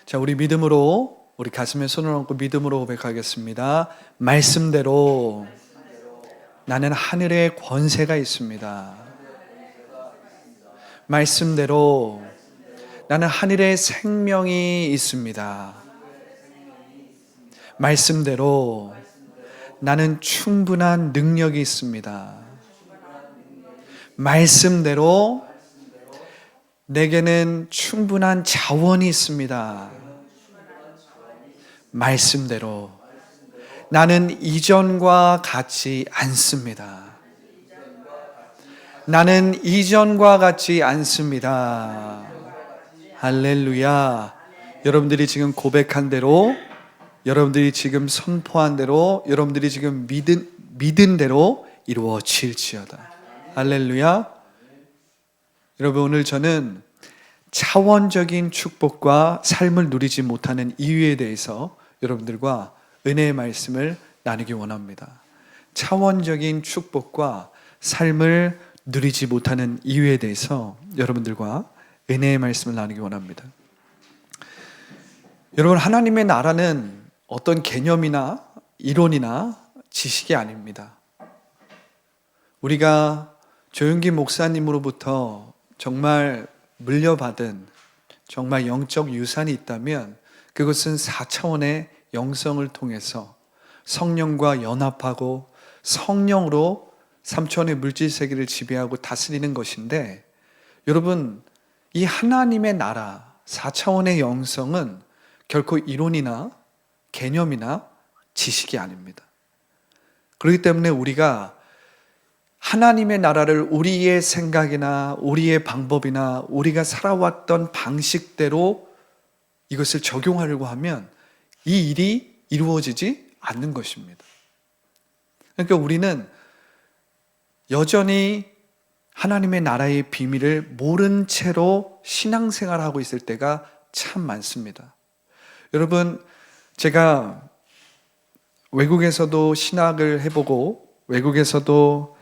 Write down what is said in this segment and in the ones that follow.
자, 우리 믿음으로, 우리 가슴에 손을 얹고 믿음으로 고백하겠습니다. 말씀대로 나는 하늘의 권세가 있습니다. 말씀대로 나는 하늘의 생명이 있습니다. 말씀대로 나는 충분한 능력이 있습니다. 말씀대로 내게는 충분한 자원이 있습니다. 말씀대로 나는 이전과 같지 않습니다. 나는 이전과 같지 않습니다. 할렐루야. 여러분들이 지금 고백한 대로, 여러분들이 지금 선포한 대로, 여러분들이 지금 믿은 대로 이루어질지어다. 할렐루야. 여러분, 오늘 저는 차원적인 축복과 삶을 누리지 못하는 이유에 대해서 여러분들과 은혜의 말씀을 나누기 원합니다. 차원적인 축복과 삶을 누리지 못하는 이유에 대해서 여러분들과 은혜의 말씀을 나누기 원합니다. 여러분, 하나님의 나라는 어떤 개념이나 이론이나 지식이 아닙니다. 우리가 조용기 목사님으로부터 정말 물려받은 정말 영적 유산이 있다면 그것은 4차원의 영성을 통해서 성령과 연합하고 성령으로 3차원의 물질 세계를 지배하고 다스리는 것인데, 여러분, 이 하나님의 나라 4차원의 영성은 결코 이론이나 개념이나 지식이 아닙니다. 그렇기 때문에 우리가 하나님의 나라를 우리의 생각이나 우리의 방법이나 우리가 살아왔던 방식대로 이것을 적용하려고 하면 이 일이 이루어지지 않는 것입니다. 그러니까 우리는 여전히 하나님의 나라의 비밀을 모른 채로 신앙생활을 하고 있을 때가 참 많습니다. 여러분, 제가 외국에서도 신학을 해보고 외국에서도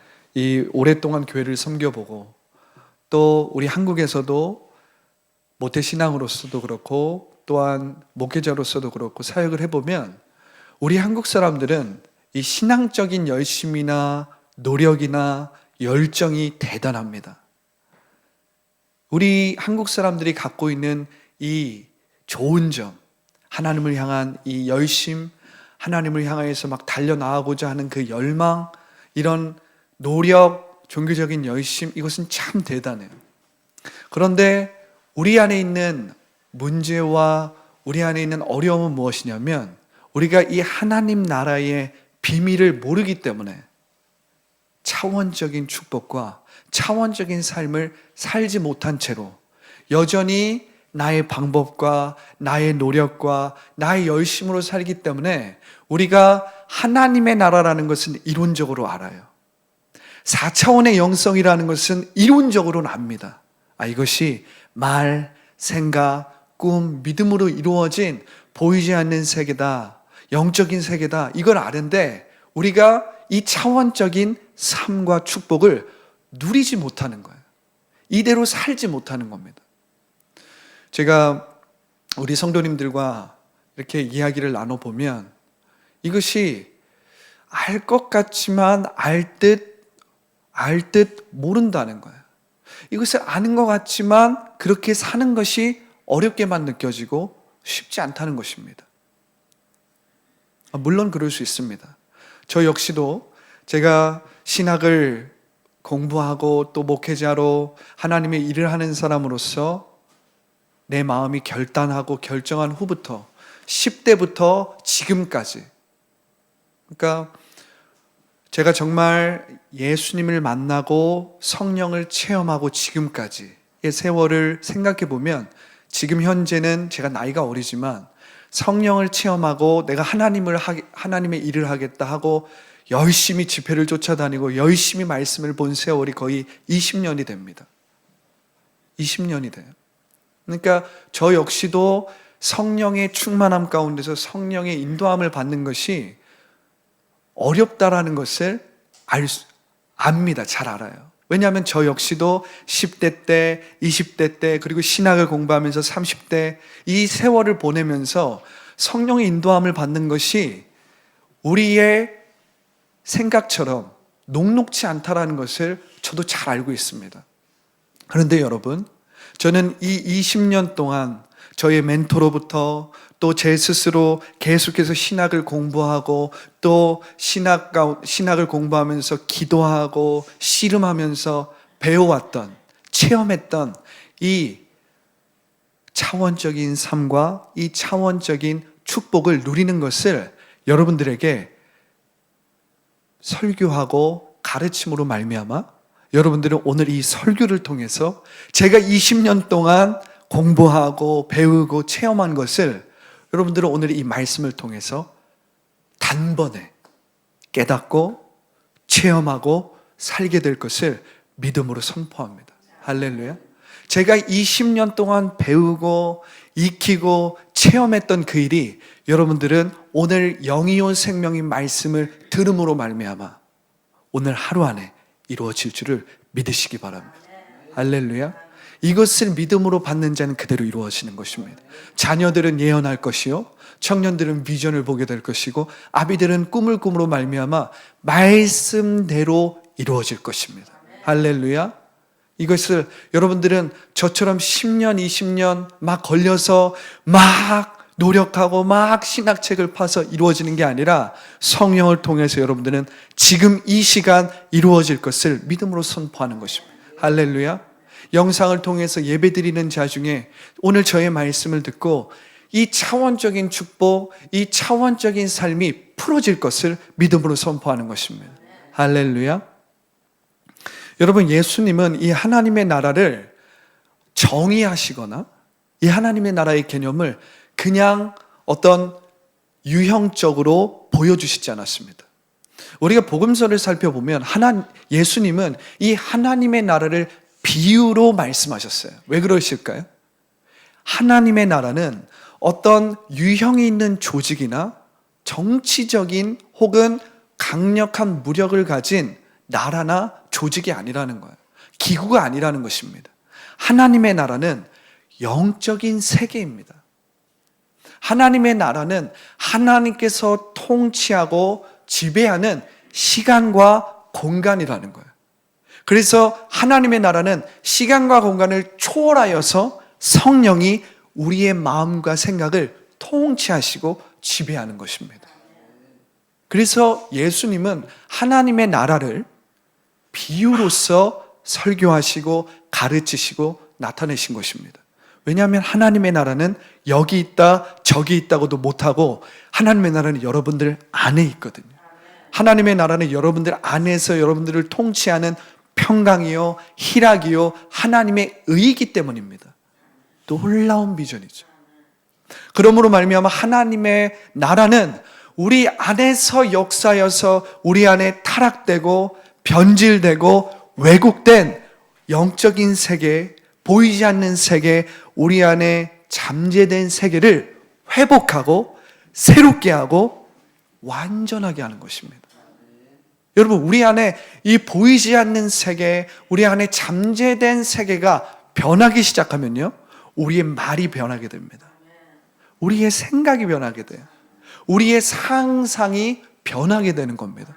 오랫동안 교회를 섬겨보고 또 우리 한국에서도 모태신앙으로서도 그렇고 또한 목회자로서도 그렇고 사역을 해보면 우리 한국 사람들은 이 신앙적인 열심이나 노력이나 열정이 대단합니다. 우리 한국 사람들이 갖고 있는 이 좋은 점, 하나님을 향한 이 열심, 하나님을 향해서 막 달려나가고자 하는 그 열망, 이런 노력, 종교적인 열심, 이것은 참 대단해요. 그런데 우리 안에 있는 문제와 우리 안에 있는 어려움은 무엇이냐면 우리가 이 하나님 나라의 비밀을 모르기 때문에 차원적인 축복과 차원적인 삶을 살지 못한 채로 여전히 나의 방법과 나의 노력과 나의 열심으로 살기 때문에 우리가 하나님의 나라라는 것은 이론적으로 알아요. 4차원의 영성이라는 것은 이론적으로는 압니다. 이것이 말, 생각, 꿈, 믿음으로 이루어진 보이지 않는 세계다, 영적인 세계다, 이걸 아는데 우리가 이 차원적인 삶과 축복을 누리지 못하는 거예요. 이대로 살지 못하는 겁니다. 제가 우리 성도님들과 이렇게 이야기를 나눠보면 이것이 알 것 같지만 알 듯 모른다는 거예요. 이것을 아는 것 같지만 그렇게 사는 것이 어렵게만 느껴지고 쉽지 않다는 것입니다. 물론 그럴 수 있습니다. 저 역시도 제가 신학을 공부하고 또 목회자로 하나님의 일을 하는 사람으로서 내 마음이 결단하고 결정한 후부터 10대부터 지금까지, 그러니까 제가 정말 예수님을 만나고 성령을 체험하고 지금까지의 세월을 생각해 보면 지금 현재는 제가 나이가 어리지만 성령을 체험하고 내가 하나님의 일을 하겠다 하고 열심히 집회를 쫓아다니고 열심히 말씀을 본 세월이 거의 20년이 됩니다. 20년이 돼요. 그러니까 저 역시도 성령의 충만함 가운데서 성령의 인도함을 받는 것이 어렵다라는 것을 압니다. 잘 알아요. 왜냐하면 저 역시도 10대 때, 20대 때, 그리고 신학을 공부하면서 30대 이 세월을 보내면서 성령의 인도함을 받는 것이 우리의 생각처럼 녹록지 않다라는 것을 저도 잘 알고 있습니다. 그런데 여러분, 저는 이 20년 동안 저의 멘토로부터 또 제 스스로 계속해서 신학을 공부하고 또 신학을 공부하면서 기도하고 씨름하면서 배워왔던, 체험했던 이 차원적인 삶과 이 차원적인 축복을 누리는 것을 여러분들에게 설교하고 가르침으로 말미암아 여러분들은 오늘 이 설교를 통해서 제가 20년 동안 공부하고 배우고 체험한 것을 여러분들은 오늘 이 말씀을 통해서 단번에 깨닫고 체험하고 살게 될 것을 믿음으로 선포합니다. 할렐루야. 제가 20년 동안 배우고 익히고 체험했던 그 일이 여러분들은 오늘 영이온 생명의 말씀을 들음으로 말미암아 오늘 하루 안에 이루어질 줄을 믿으시기 바랍니다. 할렐루야. 이것을 믿음으로 받는 자는 그대로 이루어지는 것입니다. 자녀들은 예언할 것이요, 청년들은 비전을 보게 될 것이고, 아비들은 꿈을 꿈으로 말미암아 말씀대로 이루어질 것입니다. 할렐루야. 이것을 여러분들은 저처럼 10년, 20년 막 걸려서 막 노력하고 막 신학책을 파서 이루어지는 게 아니라 성령을 통해서 여러분들은 지금 이 시간 이루어질 것을 믿음으로 선포하는 것입니다. 할렐루야. 영상을 통해서 예배드리는 자 중에 오늘 저의 말씀을 듣고 이 차원적인 축복, 이 차원적인 삶이 풀어질 것을 믿음으로 선포하는 것입니다. 할렐루야. 여러분, 예수님은 이 하나님의 나라를 정의하시거나 이 하나님의 나라의 개념을 그냥 어떤 유형적으로 보여주시지 않았습니다. 우리가 복음서를 살펴보면 예수님은 이 하나님의 나라를 비유로 말씀하셨어요. 왜 그러실까요? 하나님의 나라는 어떤 유형이 있는 조직이나 정치적인 혹은 강력한 무력을 가진 나라나 조직이 아니라는 거예요. 기구가 아니라는 것입니다. 하나님의 나라는 영적인 세계입니다. 하나님의 나라는 하나님께서 통치하고 지배하는 시간과 공간이라는 거예요. 그래서 하나님의 나라는 시간과 공간을 초월하여서 성령이 우리의 마음과 생각을 통치하시고 지배하는 것입니다. 그래서 예수님은 하나님의 나라를 비유로서 설교하시고 가르치시고 나타내신 것입니다. 왜냐하면 하나님의 나라는 여기 있다 저기 있다고도 못하고 하나님의 나라는 여러분들 안에 있거든요. 하나님의 나라는 여러분들 안에서 여러분들을 통치하는 평강이요 희락이요 하나님의 의이기 때문입니다. 놀라운 비전이죠. 그러므로 말미암아 하나님의 나라는 우리 안에서 역사여서 우리 안에 타락되고 변질되고 왜곡된 영적인 세계, 보이지 않는 세계, 우리 안에 잠재된 세계를 회복하고 새롭게 하고 완전하게 하는 것입니다. 여러분, 우리 안에 이 보이지 않는 세계, 우리 안에 잠재된 세계가 변하기 시작하면요, 우리의 말이 변하게 됩니다. 우리의 생각이 변하게 돼요. 우리의 상상이 변하게 되는 겁니다.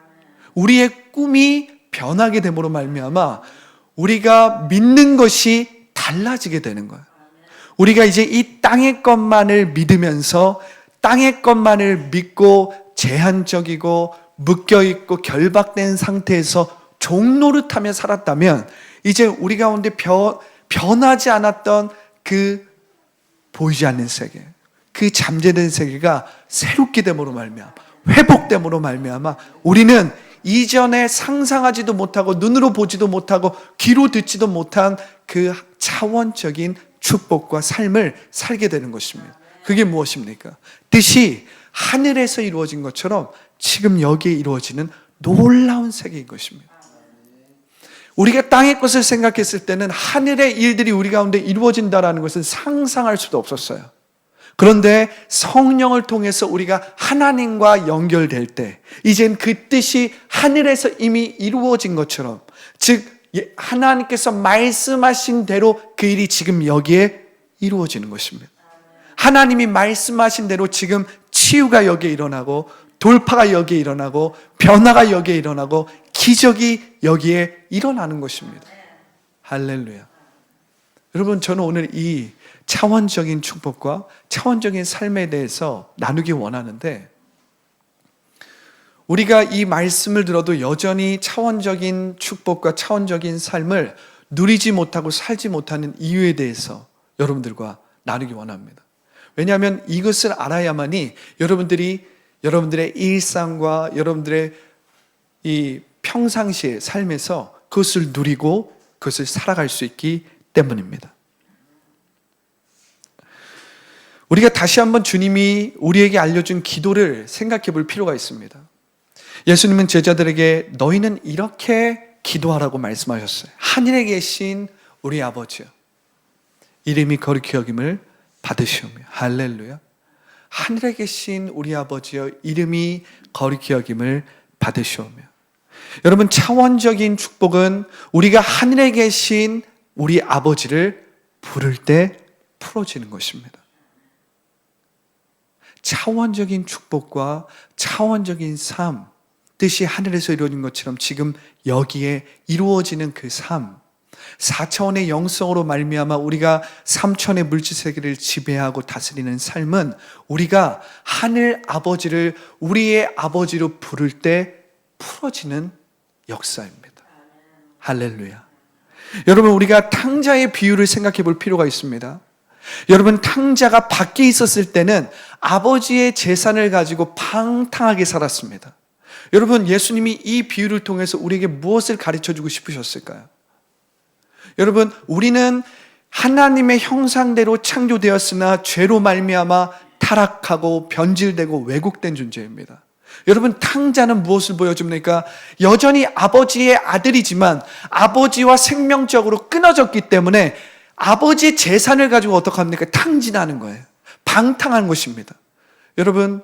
우리의 꿈이 변하게 됨으로 말미암아 우리가 믿는 것이 달라지게 되는 거예요. 우리가 이제 이 땅의 것만을 믿으면서 땅의 것만을 믿고 제한적이고 묶여있고 결박된 상태에서 종노릇하며 살았다면 이제 우리 가운데 변하지 않았던 그 보이지 않는 세계, 그 잠재된 세계가 새롭게 됨으로 말미암아 회복됨으로 말미암아 우리는 이전에 상상하지도 못하고 눈으로 보지도 못하고 귀로 듣지도 못한 그 차원적인 축복과 삶을 살게 되는 것입니다. 그게 무엇입니까? 뜻이 하늘에서 이루어진 것처럼 지금 여기에 이루어지는 놀라운 세계인 것입니다. 우리가 땅의 것을 생각했을 때는 하늘의 일들이 우리 가운데 이루어진다는 것은 상상할 수도 없었어요. 그런데 성령을 통해서 우리가 하나님과 연결될 때 이젠 그 뜻이 하늘에서 이미 이루어진 것처럼, 즉 하나님께서 말씀하신 대로 그 일이 지금 여기에 이루어지는 것입니다. 하나님이 말씀하신 대로 지금 치유가 여기에 일어나고, 돌파가 여기에 일어나고, 변화가 여기에 일어나고, 기적이 여기에 일어나는 것입니다. 할렐루야. 여러분, 저는 오늘 이 차원적인 축복과 차원적인 삶에 대해서 나누기 원하는데, 우리가 이 말씀을 들어도 여전히 차원적인 축복과 차원적인 삶을 누리지 못하고 살지 못하는 이유에 대해서 여러분들과 나누기 원합니다. 왜냐하면 이것을 알아야만이 여러분들의 일상과 여러분들의 이 평상시의 삶에서 그것을 누리고 그것을 살아갈 수 있기 때문입니다. 우리가 다시 한번 주님이 우리에게 알려준 기도를 생각해 볼 필요가 있습니다. 예수님은 제자들에게 너희는 이렇게 기도하라고 말씀하셨어요. 하늘에 계신 우리 아버지여, 이름이 거룩히 여김을 받으시오며. 할렐루야. 하늘에 계신 우리 아버지여, 이름이 거룩히 여김을 받으시오며. 여러분, 차원적인 축복은 우리가 하늘에 계신 우리 아버지를 부를 때 풀어지는 것입니다. 차원적인 축복과 차원적인 삶, 뜻이 하늘에서 이루어진 것처럼 지금 여기에 이루어지는 그 삶, 4차원의 영성으로 말미암아 우리가 3차원의 물질세계를 지배하고 다스리는 삶은 우리가 하늘 아버지를 우리의 아버지로 부를 때 풀어지는 역사입니다. 할렐루야. 여러분, 우리가 탕자의 비유를 생각해 볼 필요가 있습니다. 여러분, 탕자가 밖에 있었을 때는 아버지의 재산을 가지고 방탕하게 살았습니다. 여러분, 예수님이 이 비유를 통해서 우리에게 무엇을 가르쳐주고 싶으셨을까요? 여러분, 우리는 하나님의 형상대로 창조되었으나 죄로 말미암아 타락하고 변질되고 왜곡된 존재입니다. 여러분, 탕자는 무엇을 보여줍니까? 여전히 아버지의 아들이지만 아버지와 생명적으로 끊어졌기 때문에 아버지의 재산을 가지고 어떻게 합니까? 탕진하는 거예요. 방탕하는 것입니다. 여러분,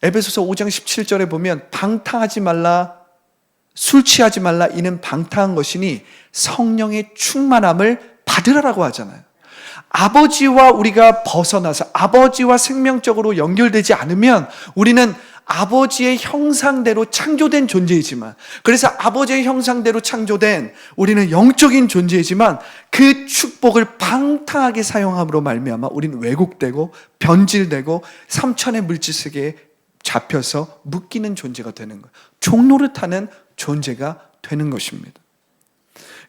에베소서 5장 17절에 보면 방탕하지 말라, 술 취하지 말라, 이는 방탕한 것이니 성령의 충만함을 받으라라고 하잖아요. 아버지와 우리가 벗어나서 아버지와 생명적으로 연결되지 않으면 우리는 아버지의 형상대로 창조된 존재이지만, 그래서 아버지의 형상대로 창조된 우리는 영적인 존재이지만 그 축복을 방탕하게 사용함으로 말미암아 우리는 왜곡되고 변질되고 삼천의 물질세계에 잡혀서 묶이는 존재가 되는 거예요. 종노릇하는 존재가 되는 것입니다.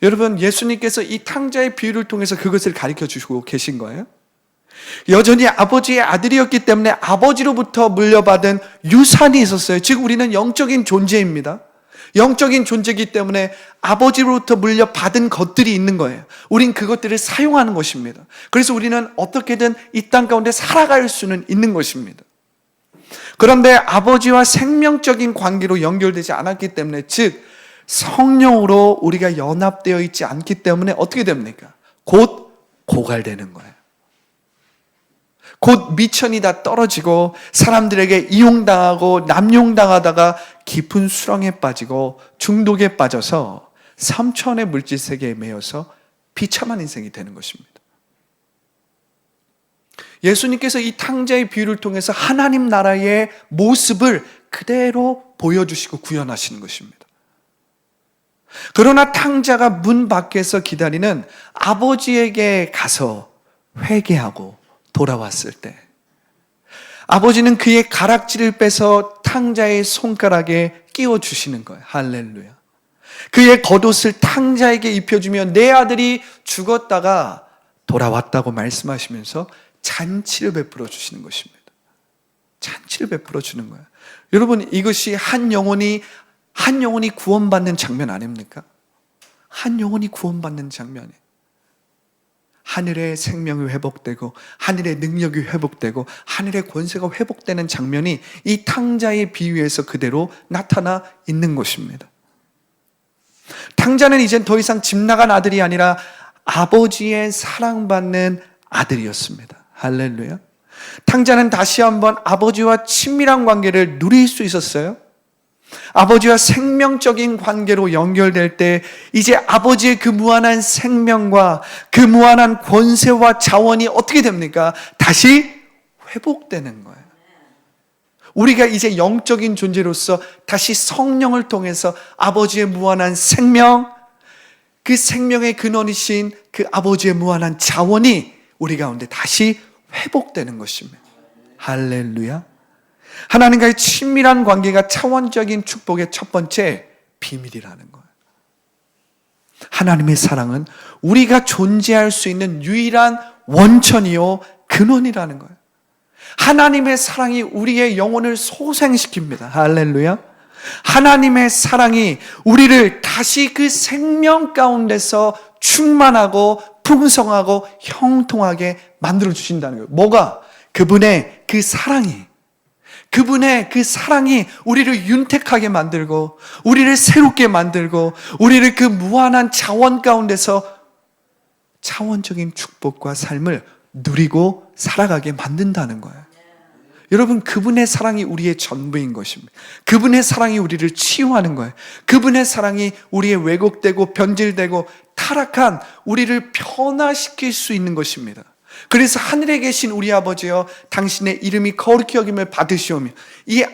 여러분, 예수님께서 이 탕자의 비유를 통해서 그것을 가르쳐 주시고 계신 거예요. 여전히 아버지의 아들이었기 때문에 아버지로부터 물려받은 유산이 있었어요. 즉 우리는 영적인 존재입니다. 영적인 존재이기 때문에 아버지로부터 물려받은 것들이 있는 거예요. 우린 그것들을 사용하는 것입니다. 그래서 우리는 어떻게든 이 땅 가운데 살아갈 수는 있는 것입니다. 그런데 아버지와 생명적인 관계로 연결되지 않았기 때문에, 즉 성령으로 우리가 연합되어 있지 않기 때문에 어떻게 됩니까? 곧 고갈되는 거예요. 곧 미천이 다 떨어지고 사람들에게 이용당하고 남용당하다가 깊은 수렁에 빠지고 중독에 빠져서 삼천의 물질세계에 매여서 비참한 인생이 되는 것입니다. 예수님께서 이 탕자의 비유를 통해서 하나님 나라의 모습을 그대로 보여주시고 구현하시는 것입니다. 그러나 탕자가 문 밖에서 기다리는 아버지에게 가서 회개하고 돌아왔을 때 아버지는 그의 가락지를 빼서 탕자의 손가락에 끼워주시는 거예요. 할렐루야. 그의 겉옷을 탕자에게 입혀주며 내 아들이 죽었다가 돌아왔다고 말씀하시면서 잔치를 베풀어 주시는 것입니다. 잔치를 베풀어 주는 거예요. 여러분, 이것이 한 영혼이 구원받는 장면 아닙니까? 한 영혼이 구원받는 장면이에요. 하늘의 생명이 회복되고 하늘의 능력이 회복되고 하늘의 권세가 회복되는 장면이 이 탕자의 비유에서 그대로 나타나 있는 것입니다. 탕자는 이젠 더 이상 집 나간 아들이 아니라 아버지의 사랑받는 아들이었습니다. 할렐루야. 탕자는 다시 한번 아버지와 친밀한 관계를 누릴 수 있었어요. 아버지와 생명적인 관계로 연결될 때 이제 아버지의 그 무한한 생명과 그 무한한 권세와 자원이 어떻게 됩니까? 다시 회복되는 거예요. 우리가 이제 영적인 존재로서 다시 성령을 통해서 아버지의 무한한 생명, 그 생명의 근원이신 그 아버지의 무한한 자원이 우리 가운데 다시 회복되는 것입니다. 할렐루야. 하나님과의 친밀한 관계가 차원적인 축복의 첫 번째 비밀이라는 거예요. 하나님의 사랑은 우리가 존재할 수 있는 유일한 원천이요 근원이라는 거예요. 하나님의 사랑이 우리의 영혼을 소생시킵니다. 할렐루야. 하나님의 사랑이 우리를 다시 그 생명 가운데서 충만하고 풍성하고 형통하게 만들어 주신다는 거예요. 뭐가? 그분의 그 사랑이 우리를 윤택하게 만들고 우리를 새롭게 만들고 우리를 그 무한한 자원 가운데서 차원적인 축복과 삶을 누리고 살아가게 만든다는 거예요. 여러분, 그분의 사랑이 우리의 전부인 것입니다. 그분의 사랑이 우리를 치유하는 거예요. 그분의 사랑이 우리의 왜곡되고 변질되고 타락한 우리를 변화시킬 수 있는 것입니다. 그래서 하늘에 계신 우리 아버지여, 당신의 이름이 거룩히 여김을 받으시오며, 이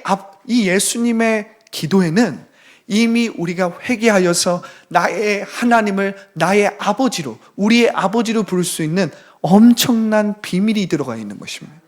예수님의 기도에는 이미 우리가 회개하여서 나의 하나님을 나의 아버지로, 우리의 아버지로 부를 수 있는 엄청난 비밀이 들어가 있는 것입니다.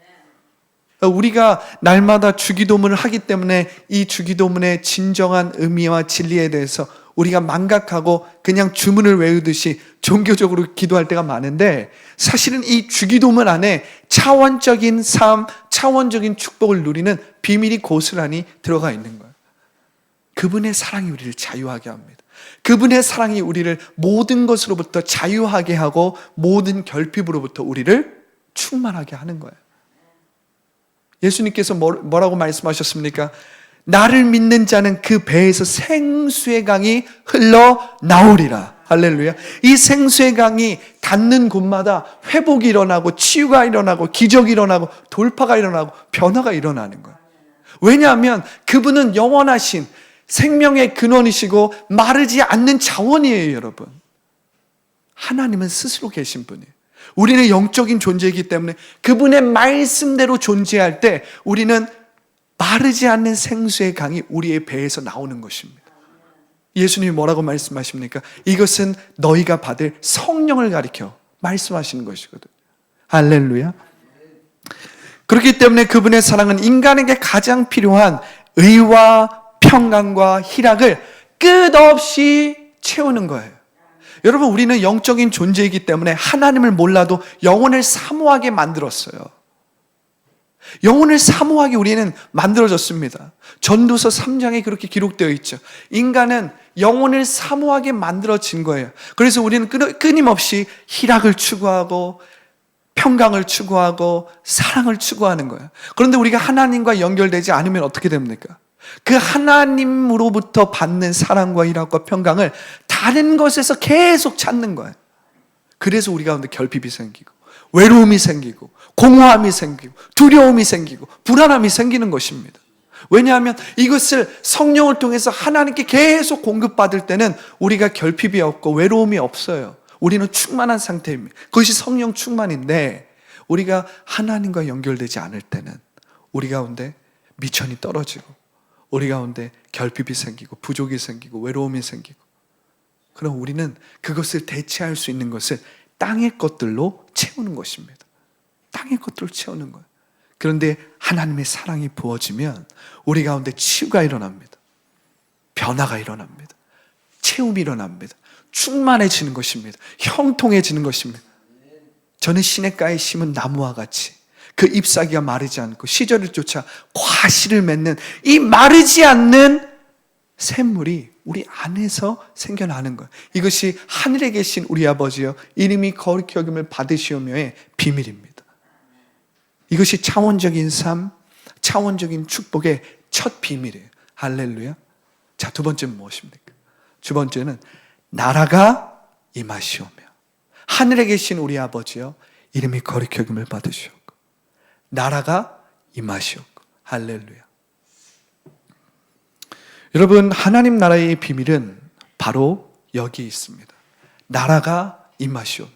우리가 날마다 주기도문을 하기 때문에 이 주기도문의 진정한 의미와 진리에 대해서 우리가 망각하고 그냥 주문을 외우듯이 종교적으로 기도할 때가 많은데, 사실은 이 주기도문 안에 차원적인 삶, 차원적인 축복을 누리는 비밀이 고스란히 들어가 있는 거예요. 그분의 사랑이 우리를 자유하게 합니다. 그분의 사랑이 우리를 모든 것으로부터 자유하게 하고 모든 결핍으로부터 우리를 충만하게 하는 거예요. 예수님께서 뭐라고 말씀하셨습니까? 나를 믿는 자는 그 배에서 생수의 강이 흘러나오리라. 할렐루야. 이 생수의 강이 닿는 곳마다 회복이 일어나고 치유가 일어나고 기적이 일어나고 돌파가 일어나고 변화가 일어나는 거예요. 왜냐하면 그분은 영원하신 생명의 근원이시고 마르지 않는 자원이에요, 여러분. 하나님은 스스로 계신 분이에요. 우리는 영적인 존재이기 때문에 그분의 말씀대로 존재할 때 우리는 마르지 않는 생수의 강이 우리의 배에서 나오는 것입니다. 예수님이 뭐라고 말씀하십니까? 이것은 너희가 받을 성령을 가리켜 말씀하시는 것이거든요. 할렐루야. 그렇기 때문에 그분의 사랑은 인간에게 가장 필요한 의와 평강과 희락을 끝없이 채우는 거예요. 여러분, 우리는 영적인 존재이기 때문에 하나님을 몰라도 영혼을 사모하게 만들었어요. 영혼을 사모하게 우리는 만들어졌습니다. 전도서 3장에 그렇게 기록되어 있죠. 인간은 영혼을 사모하게 만들어진 거예요. 그래서 우리는 끊임없이 희락을 추구하고 평강을 추구하고 사랑을 추구하는 거예요. 그런데 우리가 하나님과 연결되지 않으면 어떻게 됩니까? 그 하나님으로부터 받는 사랑과 희락과 평강을 다른 것에서 계속 찾는 거예요. 그래서 우리 가운데 결핍이 생기고 외로움이 생기고 공허함이 생기고 두려움이 생기고 불안함이 생기는 것입니다. 왜냐하면 이것을 성령을 통해서 하나님께 계속 공급받을 때는 우리가 결핍이 없고 외로움이 없어요. 우리는 충만한 상태입니다. 그것이 성령 충만인데, 우리가 하나님과 연결되지 않을 때는 우리 가운데 미천이 떨어지고 우리 가운데 결핍이 생기고 부족이 생기고 외로움이 생기고, 그럼 우리는 그것을 대체할 수 있는 것을 땅의 것들로 채우는 것입니다. 땅의 것들로 채우는 거예요. 그런데 하나님의 사랑이 부어지면 우리 가운데 치유가 일어납니다. 변화가 일어납니다. 채움이 일어납니다. 충만해지는 것입니다. 형통해지는 것입니다. 저는 시냇가에 심은 나무와 같이 그 잎사귀가 마르지 않고 시절을 쫓아 과실을 맺는 이 마르지 않는 샘물이 우리 안에서 생겨나는 거예요. 이것이 하늘에 계신 우리 아버지여 이름이 거룩히 여김을 받으시오며의 비밀입니다. 이것이 차원적인 삶, 차원적인 축복의 첫 비밀이에요. 할렐루야. 자, 두 번째는 무엇입니까? 두 번째는 나라가 임하시오며 하늘에 계신 우리 아버지여 이름이 거룩히 여김을 받으시옵고 나라가 임하시옵고. 할렐루야. 여러분, 하나님 나라의 비밀은 바로 여기에 있습니다. 나라가 임하시오며,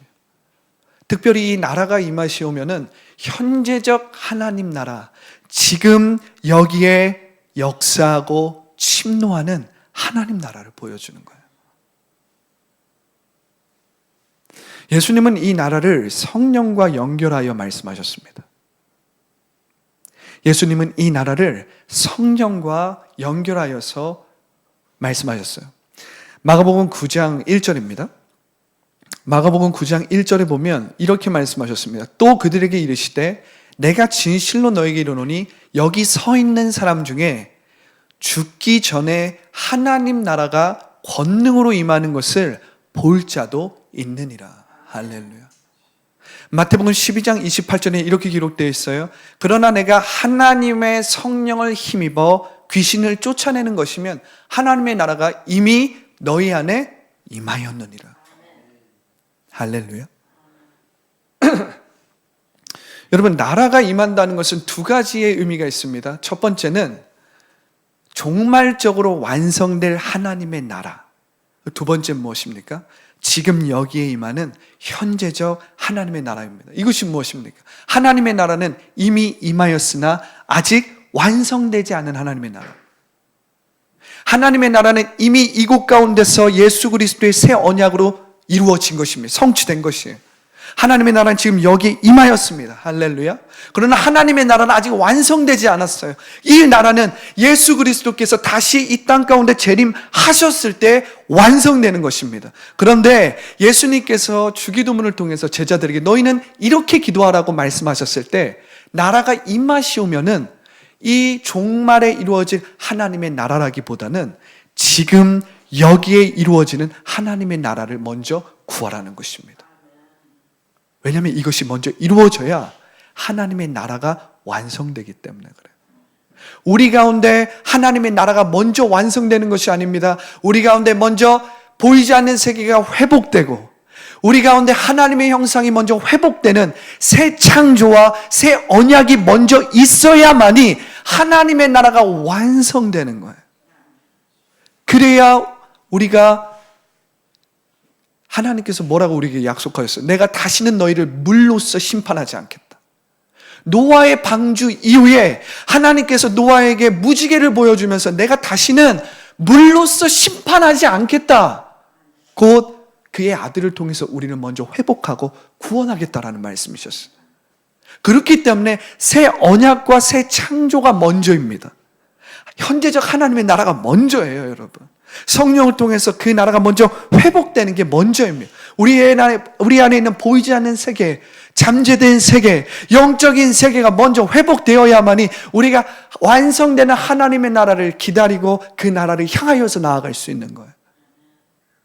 특별히 이 나라가 임하시오면은 현재적 하나님 나라, 지금 여기에 역사하고 침노하는 하나님 나라를 보여주는 거예요. 예수님은 이 나라를 성령과 연결하여 말씀하셨습니다. 예수님은 이 나라를 성령과 연결하여서 말씀하셨어요. 마가복음 9장 1절입니다. 마가복음 9장 1절에 보면 이렇게 말씀하셨습니다. 또 그들에게 이르시되 내가 진실로 너에게 이르노니 여기 서 있는 사람 중에 죽기 전에 하나님 나라가 권능으로 임하는 것을 볼 자도 있느니라. 할렐루야. 마태복음 12장 28절에 이렇게 기록되어 있어요. 그러나 내가 하나님의 성령을 힘입어 귀신을 쫓아내는 것이면 하나님의 나라가 이미 너희 안에 임하였느니라. 할렐루야. 여러분, 나라가 임한다는 것은 두 가지의 의미가 있습니다. 첫 번째는 종말적으로 완성될 하나님의 나라. 두 번째는 무엇입니까? 지금 여기에 임하는 현재적 하나님의 나라입니다. 이것이 무엇입니까? 하나님의 나라는 이미 임하였으나 아직 완성되지 않은 하나님의 나라. 하나님의 나라는 이미 이곳 가운데서 예수 그리스도의 새 언약으로 이루어진 것입니다. 성취된 것이에요. 하나님의 나라는 지금 여기 임하였습니다. 할렐루야. 그러나 하나님의 나라는 아직 완성되지 않았어요. 이 나라는 예수 그리스도께서 다시 이 땅 가운데 재림하셨을 때 완성되는 것입니다. 그런데 예수님께서 주기도문을 통해서 제자들에게 너희는 이렇게 기도하라고 말씀하셨을 때 나라가 임하시오면은 이 종말에 이루어질 하나님의 나라라기보다는 지금 여기에 이루어지는 하나님의 나라를 먼저 구하라는 것입니다. 왜냐하면 이것이 먼저 이루어져야 하나님의 나라가 완성되기 때문에 그래요. 우리 가운데 하나님의 나라가 먼저 완성되는 것이 아닙니다. 우리 가운데 먼저 보이지 않는 세계가 회복되고 우리 가운데 하나님의 형상이 먼저 회복되는 새 창조와 새 언약이 먼저 있어야만이 하나님의 나라가 완성되는 거예요. 그래야 우리가 하나님께서 뭐라고 우리에게 약속하셨어요? 내가 다시는 너희를 물로써 심판하지 않겠다. 노아의 방주 이후에 하나님께서 노아에게 무지개를 보여주면서 내가 다시는 물로써 심판하지 않겠다. 곧 그의 아들을 통해서 우리는 먼저 회복하고 구원하겠다라는 말씀이셨어요. 그렇기 때문에 새 언약과 새 창조가 먼저입니다. 현재적 하나님의 나라가 먼저예요, 여러분. 성령을 통해서 그 나라가 먼저 회복되는 게 먼저입니다. 우리 안에 있는 보이지 않는 세계, 잠재된 세계, 영적인 세계가 먼저 회복되어야만이 우리가 완성되는 하나님의 나라를 기다리고 그 나라를 향하여서 나아갈 수 있는 거예요.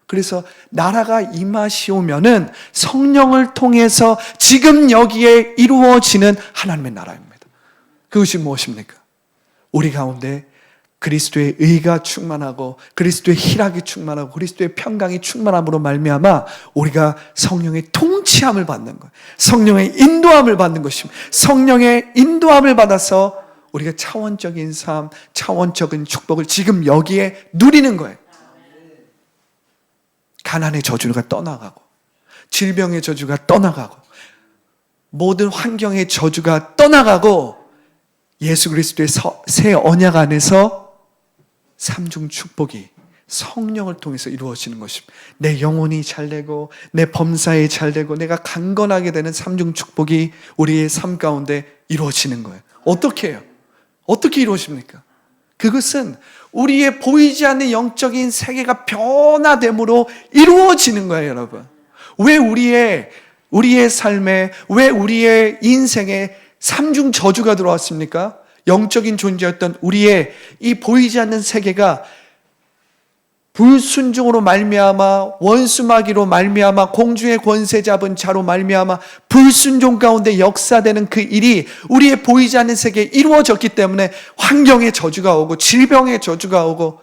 그래서 나라가 임하시오면은 성령을 통해서 지금 여기에 이루어지는 하나님의 나라입니다. 그것이 무엇입니까? 우리 가운데 그리스도의 의가 충만하고 그리스도의 희락이 충만하고 그리스도의 평강이 충만함으로 말미암아 우리가 성령의 통치함을 받는 거예요. 성령의 인도함을 받는 것입니다. 성령의 인도함을 받아서 우리가 차원적인 삶, 차원적인 축복을 지금 여기에 누리는 거예요. 가난의 저주가 떠나가고 질병의 저주가 떠나가고 모든 환경의 저주가 떠나가고 예수 그리스도의 새 언약 안에서 삼중 축복이 성령을 통해서 이루어지는 것입니다. 내 영혼이 잘되고 내 범사에 잘되고 내가 강건하게 되는 삼중 축복이 우리의 삶 가운데 이루어지는 거예요. 어떻게 해요? 어떻게 이루어집니까? 그것은 우리의 보이지 않는 영적인 세계가 변화됨으로 이루어지는 거예요, 여러분. 왜 우리의 삶에, 왜 우리의 인생에 삼중 저주가 들어왔습니까? 영적인 존재였던 우리의 이 보이지 않는 세계가 불순종으로 말미암아 원수마귀로 말미암아 공중의 권세 잡은 자로 말미암아 불순종 가운데 역사되는 그 일이 우리의 보이지 않는 세계에 이루어졌기 때문에 환경의 저주가 오고 질병의 저주가 오고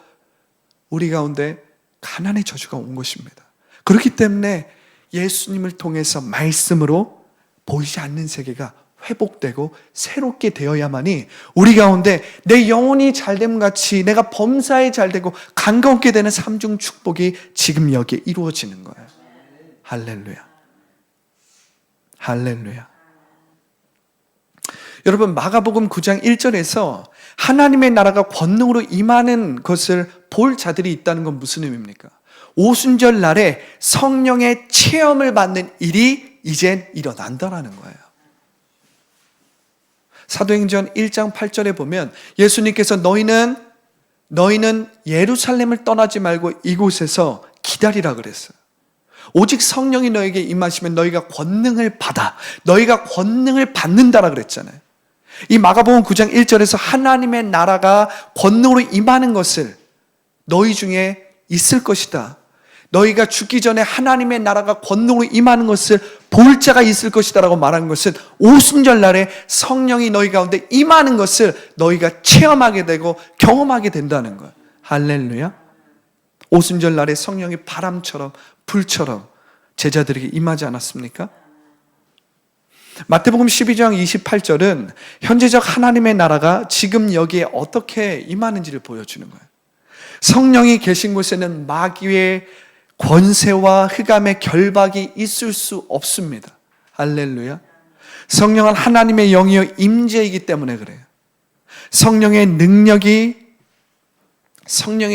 우리 가운데 가난의 저주가 온 것입니다. 그렇기 때문에 예수님을 통해서 말씀으로 보이지 않는 세계가 회복되고 새롭게 되어야만이 우리 가운데 내 영혼이 잘됨 같이 내가 범사에 잘되고 강건케 되는 삼중 축복이 지금 여기에 이루어지는 거예요. 할렐루야. 할렐루야. 여러분, 마가복음 9장 1절에서 하나님의 나라가 권능으로 임하는 것을 볼 자들이 있다는 건 무슨 의미입니까? 오순절 날에 성령의 체험을 받는 일이 이젠 일어난다라는 거예요. 사도행전 1장 8절에 보면 예수님께서 너희는 예루살렘을 떠나지 말고 이곳에서 기다리라 그랬어요. 오직 성령이 너에게 임하시면 너희가 권능을 받아. 너희가 권능을 받는다라 그랬잖아요. 이 마가복음 9장 1절에서 하나님의 나라가 권능으로 임하는 것을 너희 중에 있을 것이다. 너희가 죽기 전에 하나님의 나라가 권능으로 임하는 것을 볼 자가 있을 것이다 라고 말하는 것은 오순절 날에 성령이 너희 가운데 임하는 것을 너희가 체험하게 되고 경험하게 된다는 거예요. 할렐루야. 오순절 날에 성령이 바람처럼 불처럼 제자들에게 임하지 않았습니까? 마태복음 12장 28절은 현재적 하나님의 나라가 지금 여기에 어떻게 임하는지를 보여주는 거예요. 성령이 계신 곳에는 마귀의 권세와 흑암의 결박이 있을 수 없습니다. 할렐루야. 성령은 하나님의 영이요 임재이기 때문에 그래요. 성령의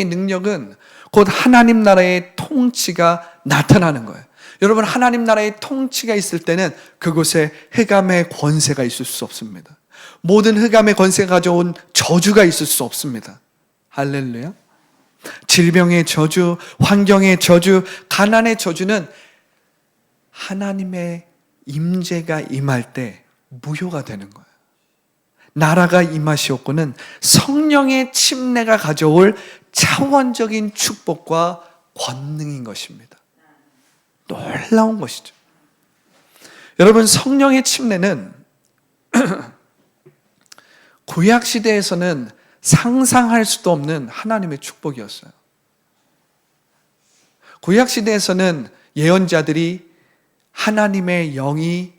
능력은 곧 하나님 나라의 통치가 나타나는 거예요. 여러분, 하나님 나라의 통치가 있을 때는 그곳에 흑암의 권세가 있을 수 없습니다. 모든 흑암의 권세가 가져온 저주가 있을 수 없습니다. 할렐루야. 질병의 저주, 환경의 저주, 가난의 저주는 하나님의 임재가 임할 때 무효가 되는 거예요. 나라가 임하시옵고는 성령의 침례가 가져올 차원적인 축복과 권능인 것입니다. 놀라운 것이죠. 여러분, 성령의 침례는 구약 시대에서는 상상할 수도 없는 하나님의 축복이었어요. 구약 시대에서는 예언자들이 하나님의 영이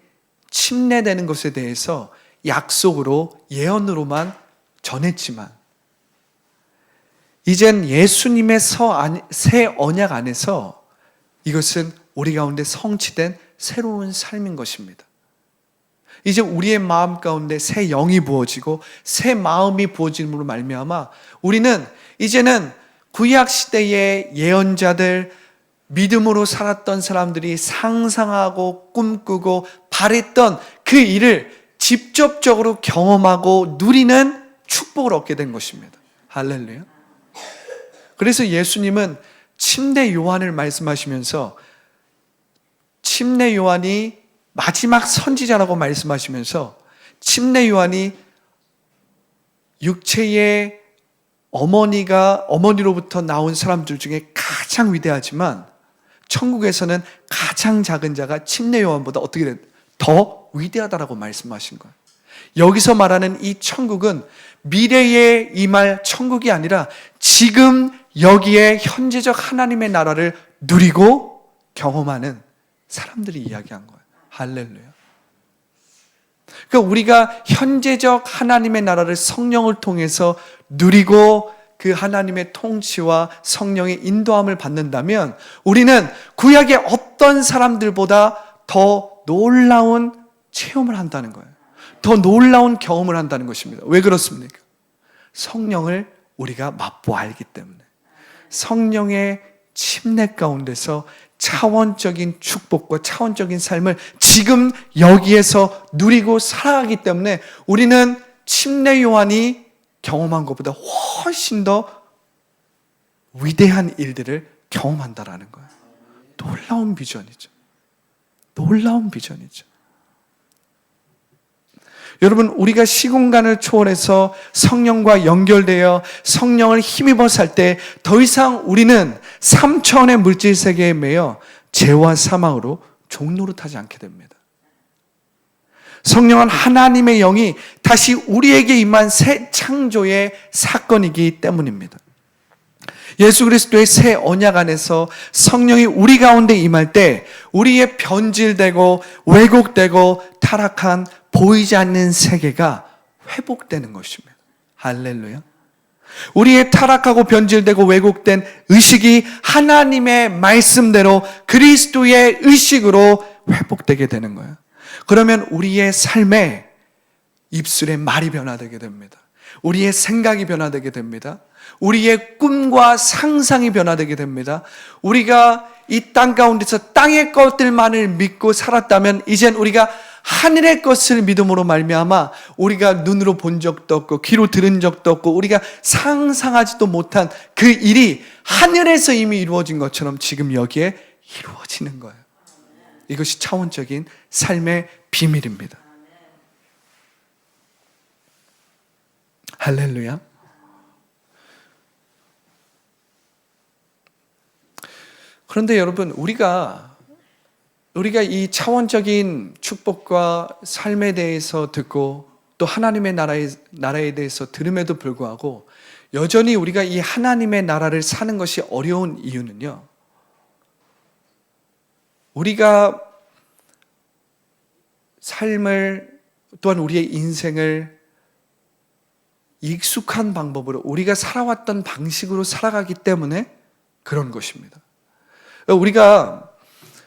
침례되는 것에 대해서 약속으로 예언으로만 전했지만 이젠 예수님의 새 언약 안에서 이것은 우리 가운데 성취된 새로운 삶인 것입니다. 이제 우리의 마음 가운데 새 영이 부어지고 새 마음이 부어짐으로 말미암아 우리는 이제는 구약 시대의 예언자들, 믿음으로 살았던 사람들이 상상하고 꿈꾸고 바랬던 그 일을 직접적으로 경험하고 누리는 축복을 얻게 된 것입니다. 할렐루야. 그래서 예수님은 침례 요한을 말씀하시면서 침례 요한이 마지막 선지자라고 말씀하시면서 침례 요한이 육체의 어머니로부터 나온 사람들 중에 가장 위대하지만 천국에서는 가장 작은 자가 침례 요한보다 어떻게 더 위대하다라고 말씀하신 거예요. 여기서 말하는 이 천국은 미래에 임할 천국이 아니라 지금 여기에 현재적 하나님의 나라를 누리고 경험하는 사람들이 이야기한 거예요. 할렐루야. 그러니까 우리가 현재적 하나님의 나라를 성령을 통해서 누리고 그 하나님의 통치와 성령의 인도함을 받는다면 우리는 구약의 어떤 사람들보다 더 놀라운 체험을 한다는 거예요. 더 놀라운 경험을 한다는 것입니다. 왜 그렇습니까? 성령을 우리가 맛보아 알기 때문에 성령의 침례 가운데서 차원적인 축복과 차원적인 삶을 지금 여기에서 누리고 살아가기 때문에 우리는 침례 요한이 경험한 것보다 훨씬 더 위대한 일들을 경험한다라는 거예요. 놀라운 비전이죠. 놀라운 비전이죠. 여러분, 우리가 시공간을 초월해서 성령과 연결되어 성령을 힘입어 살 때 더 이상 우리는 3차원의 물질 세계에 매여 죄와 사망으로 종노릇하지 않게 됩니다. 성령은 하나님의 영이 다시 우리에게 임한 새 창조의 사건이기 때문입니다. 예수 그리스도의 새 언약 안에서 성령이 우리 가운데 임할 때 우리의 변질되고 왜곡되고 타락한 보이지 않는 세계가 회복되는 것입니다. 할렐루야. 우리의 타락하고 변질되고 왜곡된 의식이 하나님의 말씀대로 그리스도의 의식으로 회복되게 되는 거예요. 그러면 우리의 삶에 입술의 말이 변화되게 됩니다. 우리의 생각이 변화되게 됩니다. 우리의 꿈과 상상이 변화되게 됩니다. 우리가 이 땅 가운데서 땅의 것들만을 믿고 살았다면 이젠 우리가 하늘의 것을 믿음으로 말미암아 우리가 눈으로 본 적도 없고 귀로 들은 적도 없고 우리가 상상하지도 못한 그 일이 하늘에서 이미 이루어진 것처럼 지금 여기에 이루어지는 거예요. 이것이 차원적인 삶의 비밀입니다. 할렐루야. 그런데 여러분, 우리가 이 차원적인 축복과 삶에 대해서 듣고 또 하나님의 나라에 대해서 들음에도 불구하고 여전히 우리가 이 하나님의 나라를 사는 것이 어려운 이유는요, 우리가 삶을 또한 우리의 인생을 익숙한 방법으로 우리가 살아왔던 방식으로 살아가기 때문에 그런 것입니다. 우리가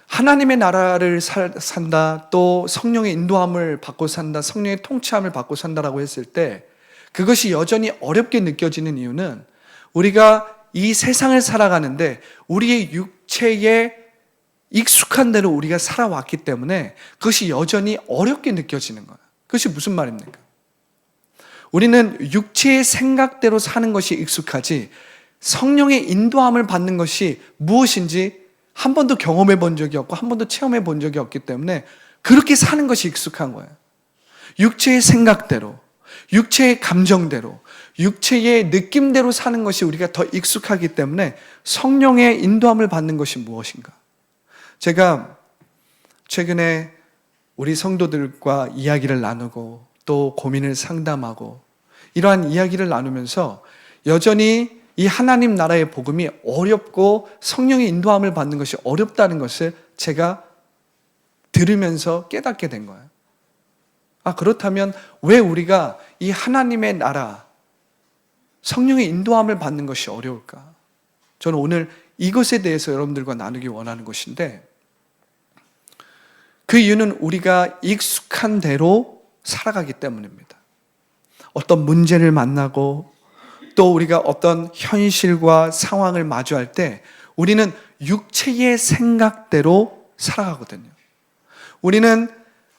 하나님의 나라를 산다, 또 성령의 인도함을 받고 산다, 성령의 통치함을 받고 산다라고 했을 때 그것이 여전히 어렵게 느껴지는 이유는 우리가 이 세상을 살아가는데 우리의 육체에 익숙한 대로 우리가 살아왔기 때문에 그것이 여전히 어렵게 느껴지는 거예요. 그것이 무슨 말입니까? 우리는 육체의 생각대로 사는 것이 익숙하지 성령의 인도함을 받는 것이 무엇인지 한 번도 경험해 본 적이 없고 한 번도 체험해 본 적이 없기 때문에 그렇게 사는 것이 익숙한 거예요. 육체의 생각대로, 육체의 감정대로, 육체의 느낌대로 사는 것이 우리가 더 익숙하기 때문에 성령의 인도함을 받는 것이 무엇인가? 제가 최근에 우리 성도들과 이야기를 나누고 또 고민을 상담하고 이러한 이야기를 나누면서 여전히 이 하나님 나라의 복음이 어렵고 성령의 인도함을 받는 것이 어렵다는 것을 제가 들으면서 깨닫게 된 거예요. 그렇다면 왜 우리가 이 하나님의 나라, 성령의 인도함을 받는 것이 어려울까? 저는 오늘 이것에 대해서 여러분들과 나누기 원하는 것인데, 그 이유는 우리가 익숙한 대로 살아가기 때문입니다. 어떤 문제를 만나고 또 우리가 어떤 현실과 상황을 마주할 때 우리는 육체의 생각대로 살아가거든요. 우리는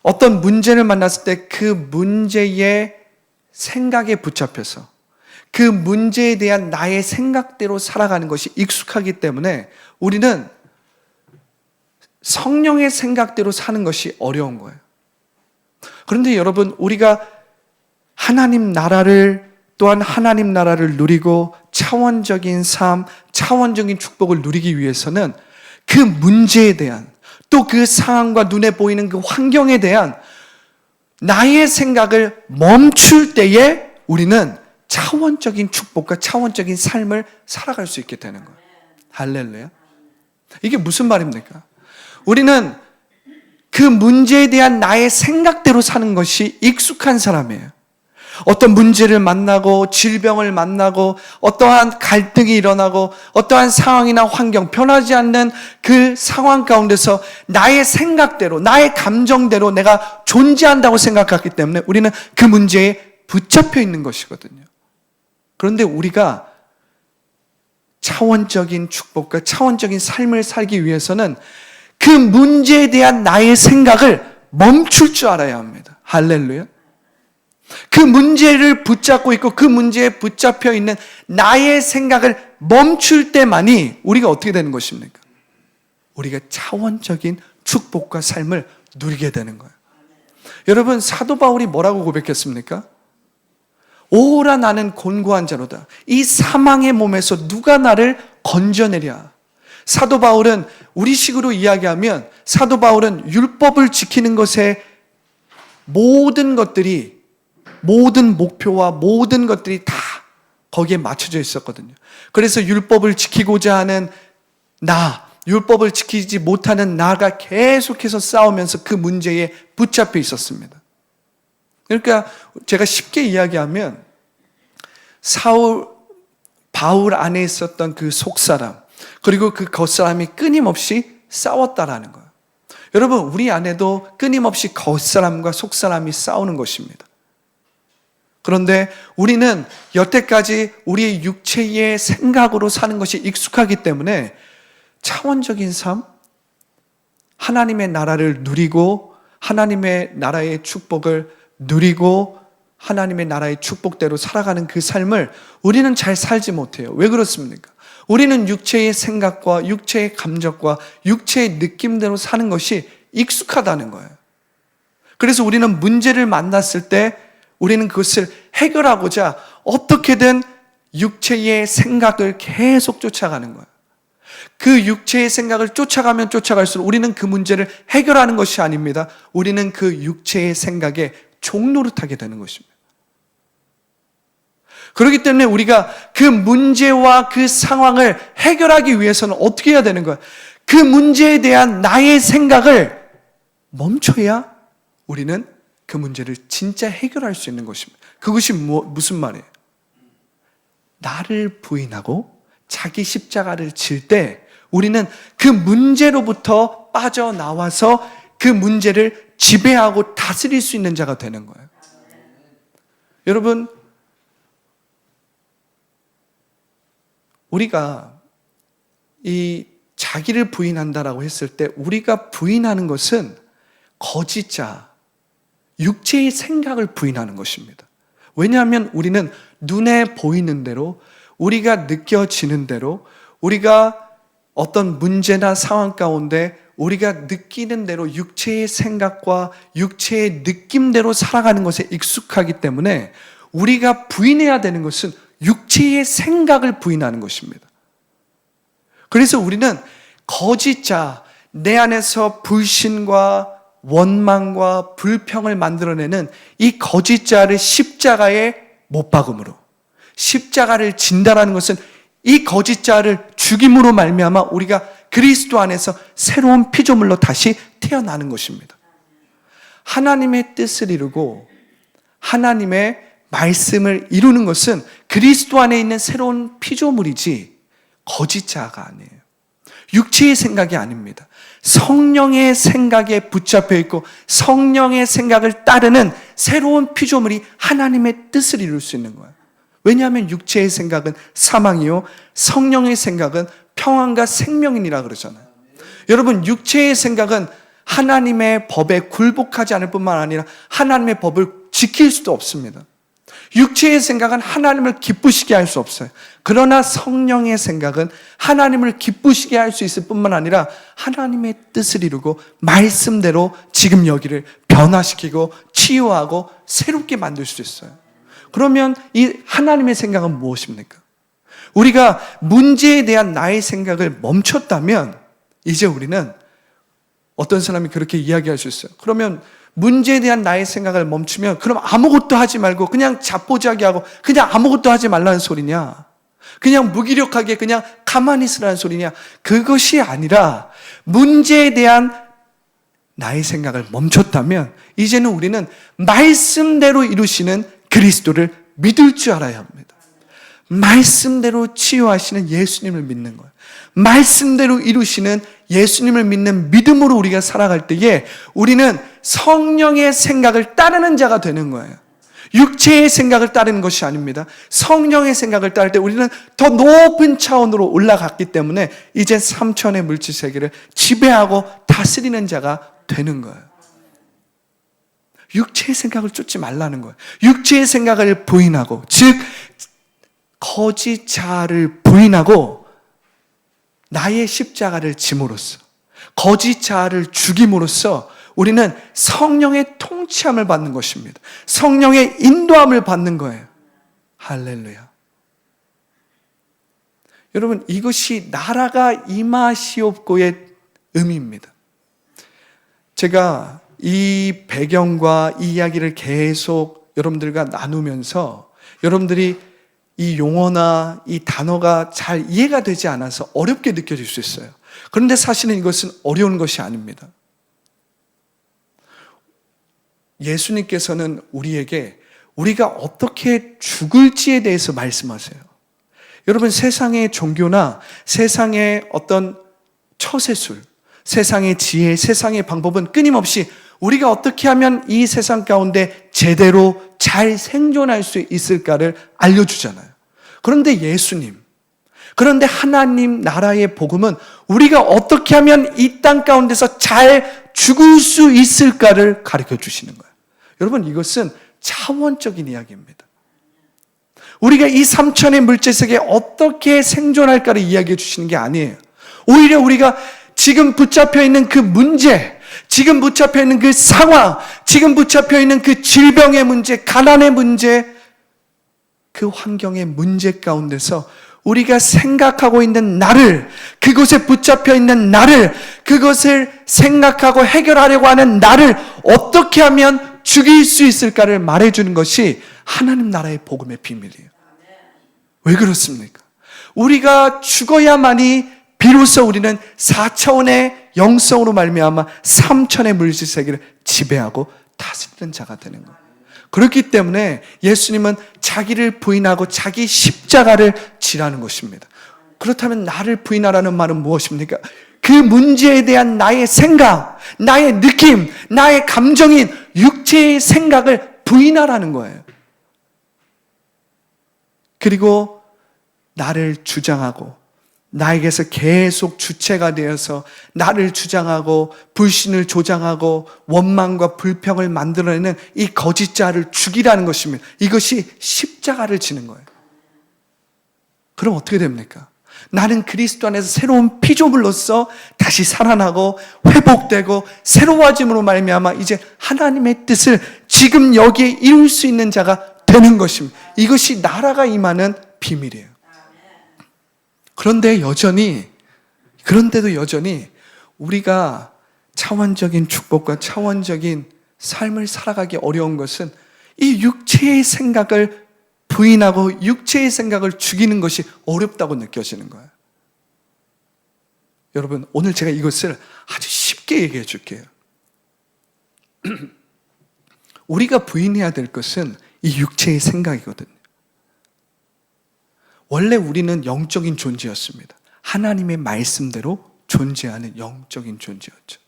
어떤 문제를 만났을 때 그 문제의 생각에 붙잡혀서 그 문제에 대한 나의 생각대로 살아가는 것이 익숙하기 때문에 우리는 성령의 생각대로 사는 것이 어려운 거예요. 그런데 여러분, 우리가 하나님 나라를 또한 하나님 나라를 누리고 차원적인 삶, 차원적인 축복을 누리기 위해서는 그 문제에 대한 또 그 상황과 눈에 보이는 그 환경에 대한 나의 생각을 멈출 때에 우리는 차원적인 축복과 차원적인 삶을 살아갈 수 있게 되는 거예요. 할렐루야. 이게 무슨 말입니까? 우리는 그 문제에 대한 나의 생각대로 사는 것이 익숙한 사람이에요. 어떤 문제를 만나고 질병을 만나고 어떠한 갈등이 일어나고 어떠한 상황이나 환경, 변하지 않는 그 상황 가운데서 나의 생각대로, 나의 감정대로 내가 존재한다고 생각하기 때문에 우리는 그 문제에 붙잡혀 있는 것이거든요. 그런데 우리가 차원적인 축복과 차원적인 삶을 살기 위해서는 그 문제에 대한 나의 생각을 멈출 줄 알아야 합니다. 할렐루야. 그 문제를 붙잡고 있고 그 문제에 붙잡혀 있는 나의 생각을 멈출 때만이 우리가 어떻게 되는 것입니까? 우리가 차원적인 축복과 삶을 누리게 되는 거예요. 여러분, 사도 바울이 뭐라고 고백했습니까? 오라 나는 곤고한 자로다. 이 사망의 몸에서 누가 나를 건져내랴. 사도 바울은 우리식으로 이야기하면 사도 바울은 율법을 지키는 것에 모든 것들이, 모든 목표와 모든 것들이 다 거기에 맞춰져 있었거든요. 그래서 율법을 지키고자 하는 율법을 지키지 못하는 나가 계속해서 싸우면서 그 문제에 붙잡혀 있었습니다. 그러니까 제가 쉽게 이야기하면 바울 안에 있었던 그 속사람, 그리고 그 겉사람이 끊임없이 싸웠다라는 거예요. 여러분, 우리 안에도 끊임없이 겉사람과 속사람이 싸우는 것입니다. 그런데 우리는 여태까지 우리의 육체의 생각으로 사는 것이 익숙하기 때문에 차원적인 삶, 하나님의 나라를 누리고 하나님의 나라의 축복을 누리고 하나님의 나라의 축복대로 살아가는 그 삶을 우리는 잘 살지 못해요. 왜 그렇습니까? 우리는 육체의 생각과 육체의 감정과 육체의 느낌대로 사는 것이 익숙하다는 거예요. 그래서 우리는 문제를 만났을 때 우리는 그것을 해결하고자 어떻게든 육체의 생각을 계속 쫓아가는 거예요. 그 육체의 생각을 쫓아가면 쫓아갈수록 우리는 그 문제를 해결하는 것이 아닙니다. 우리는 그 육체의 생각에 종노릇하게 되는 것입니다. 그렇기 때문에 우리가 그 문제와 그 상황을 해결하기 위해서는 어떻게 해야 되는 거예요? 그 문제에 대한 나의 생각을 멈춰야 우리는 그 문제를 진짜 해결할 수 있는 것입니다. 그것이 무슨 말이에요? 나를 부인하고 자기 십자가를 질 때 우리는 그 문제로부터 빠져나와서 그 문제를 지배하고 다스릴 수 있는 자가 되는 거예요. 여러분, 우리가 이 자기를 부인한다라고 했을 때 우리가 부인하는 것은 거짓자, 육체의 생각을 부인하는 것입니다. 왜냐하면 우리는 눈에 보이는 대로, 우리가 느껴지는 대로, 우리가 어떤 문제나 상황 가운데 우리가 느끼는 대로 육체의 생각과 육체의 느낌대로 살아가는 것에 익숙하기 때문에 우리가 부인해야 되는 것은 육체의 생각을 부인하는 것입니다. 그래서 우리는 거짓자, 내 안에서 불신과 원망과 불평을 만들어내는 이 거짓자를 십자가에 못 박음으로, 십자가를 진다라는 것은 이 거짓자를 죽임으로 말미암아 우리가 그리스도 안에서 새로운 피조물로 다시 태어나는 것입니다. 하나님의 뜻을 이루고 하나님의 말씀을 이루는 것은 그리스도 안에 있는 새로운 피조물이지 거짓자가 아니에요. 육체의 생각이 아닙니다. 성령의 생각에 붙잡혀 있고 성령의 생각을 따르는 새로운 피조물이 하나님의 뜻을 이룰 수 있는 거예요. 왜냐하면 육체의 생각은 사망이요, 성령의 생각은 평안과 생명이니라 그러잖아요. 여러분, 육체의 생각은 하나님의 법에 굴복하지 않을 뿐만 아니라 하나님의 법을 지킬 수도 없습니다. 육체의 생각은 하나님을 기쁘시게 할 수 없어요. 그러나 성령의 생각은 하나님을 기쁘시게 할 수 있을 뿐만 아니라 하나님의 뜻을 이루고 말씀대로 지금 여기를 변화시키고 치유하고 새롭게 만들 수 있어요. 그러면 이 하나님의 생각은 무엇입니까? 우리가 문제에 대한 나의 생각을 멈췄다면 이제 우리는 어떤 사람이 그렇게 이야기할 수 있어요. 그러면 문제에 대한 나의 생각을 멈추면 그럼 아무것도 하지 말고 그냥 자포자기하고 그냥 아무것도 하지 말라는 소리냐? 그냥 무기력하게 그냥 가만히 있으라는 소리냐? 그것이 아니라 문제에 대한 나의 생각을 멈췄다면 이제는 우리는 말씀대로 이루시는 그리스도를 믿을 줄 알아야 합니다. 말씀대로 치유하시는 예수님을 믿는 거예요. 말씀대로 이루시는 예수님을 믿는 믿음으로 우리가 살아갈 때에 우리는 성령의 생각을 따르는 자가 되는 거예요. 육체의 생각을 따르는 것이 아닙니다. 성령의 생각을 따를 때 우리는 더 높은 차원으로 올라갔기 때문에 이제 삼천의 물질 세계를 지배하고 다스리는 자가 되는 거예요. 육체의 생각을 쫓지 말라는 거예요. 육체의 생각을 부인하고, 즉 거짓 자아를 부인하고 나의 십자가를 짐으로써, 거짓 자아를 죽임으로써 우리는 성령의 통치함을 받는 것입니다. 성령의 인도함을 받는 거예요. 할렐루야. 여러분, 이것이 나라가 임하시옵고의 의미입니다. 제가 이 배경과 이 이야기를 계속 여러분들과 나누면서 여러분들이 이 용어나 이 단어가 잘 이해가 되지 않아서 어렵게 느껴질 수 있어요. 그런데 사실은 이것은 어려운 것이 아닙니다. 예수님께서는 우리에게 우리가 어떻게 죽을지에 대해서 말씀하세요. 여러분, 세상의 종교나 세상의 어떤 처세술, 세상의 지혜, 세상의 방법은 끊임없이 우리가 어떻게 하면 이 세상 가운데 제대로 잘 생존할 수 있을까를 알려주잖아요. 그런데 예수님, 그런데 하나님 나라의 복음은 우리가 어떻게 하면 이 땅 가운데서 잘 죽을 수 있을까를 가르쳐 주시는 거예요. 여러분, 이것은 차원적인 이야기입니다. 우리가 이 삼천의 물질세계에 어떻게 생존할까를 이야기해 주시는 게 아니에요. 오히려 우리가 지금 붙잡혀 있는 그 문제, 지금 붙잡혀 있는 그 상황, 지금 붙잡혀 있는 그 질병의 문제, 가난의 문제, 그 환경의 문제 가운데서 우리가 생각하고 있는 나를, 그곳에 붙잡혀 있는 나를, 그것을 생각하고 해결하려고 하는 나를 어떻게 하면 죽일 수 있을까를 말해주는 것이 하나님 나라의 복음의 비밀이에요. 왜 그렇습니까? 우리가 죽어야만이 비로소 우리는 4차원의 영성으로 말미암아 3천의 물질세계를 지배하고 다스리는 자가 되는 거예요. 그렇기 때문에 예수님은 자기를 부인하고 자기 십자가를 지라는 것입니다. 그렇다면 나를 부인하라는 말은 무엇입니까? 그 문제에 대한 나의 생각, 나의 느낌, 나의 감정인 육체의 생각을 부인하라는 거예요. 그리고 나를 주장하고 나에게서 계속 주체가 되어서 나를 주장하고 불신을 조장하고 원망과 불평을 만들어내는 이 거짓자를 죽이라는 것입니다. 이것이 십자가를 지는 거예요. 그럼 어떻게 됩니까? 나는 그리스도 안에서 새로운 피조물로서 다시 살아나고 회복되고 새로워짐으로 말미암아 이제 하나님의 뜻을 지금 여기에 이룰 수 있는 자가 되는 것입니다. 이것이 나라가 임하는 비밀이에요. 그런데도 여전히 우리가 차원적인 축복과 차원적인 삶을 살아가기 어려운 것은 이 육체의 생각을 부인하고 육체의 생각을 죽이는 것이 어렵다고 느껴지는 거예요. 여러분, 오늘 제가 이것을 아주 쉽게 얘기해 줄게요. 우리가 부인해야 될 것은 이 육체의 생각이거든요. 원래 우리는 영적인 존재였습니다. 하나님의 말씀대로 존재하는 영적인 존재였죠.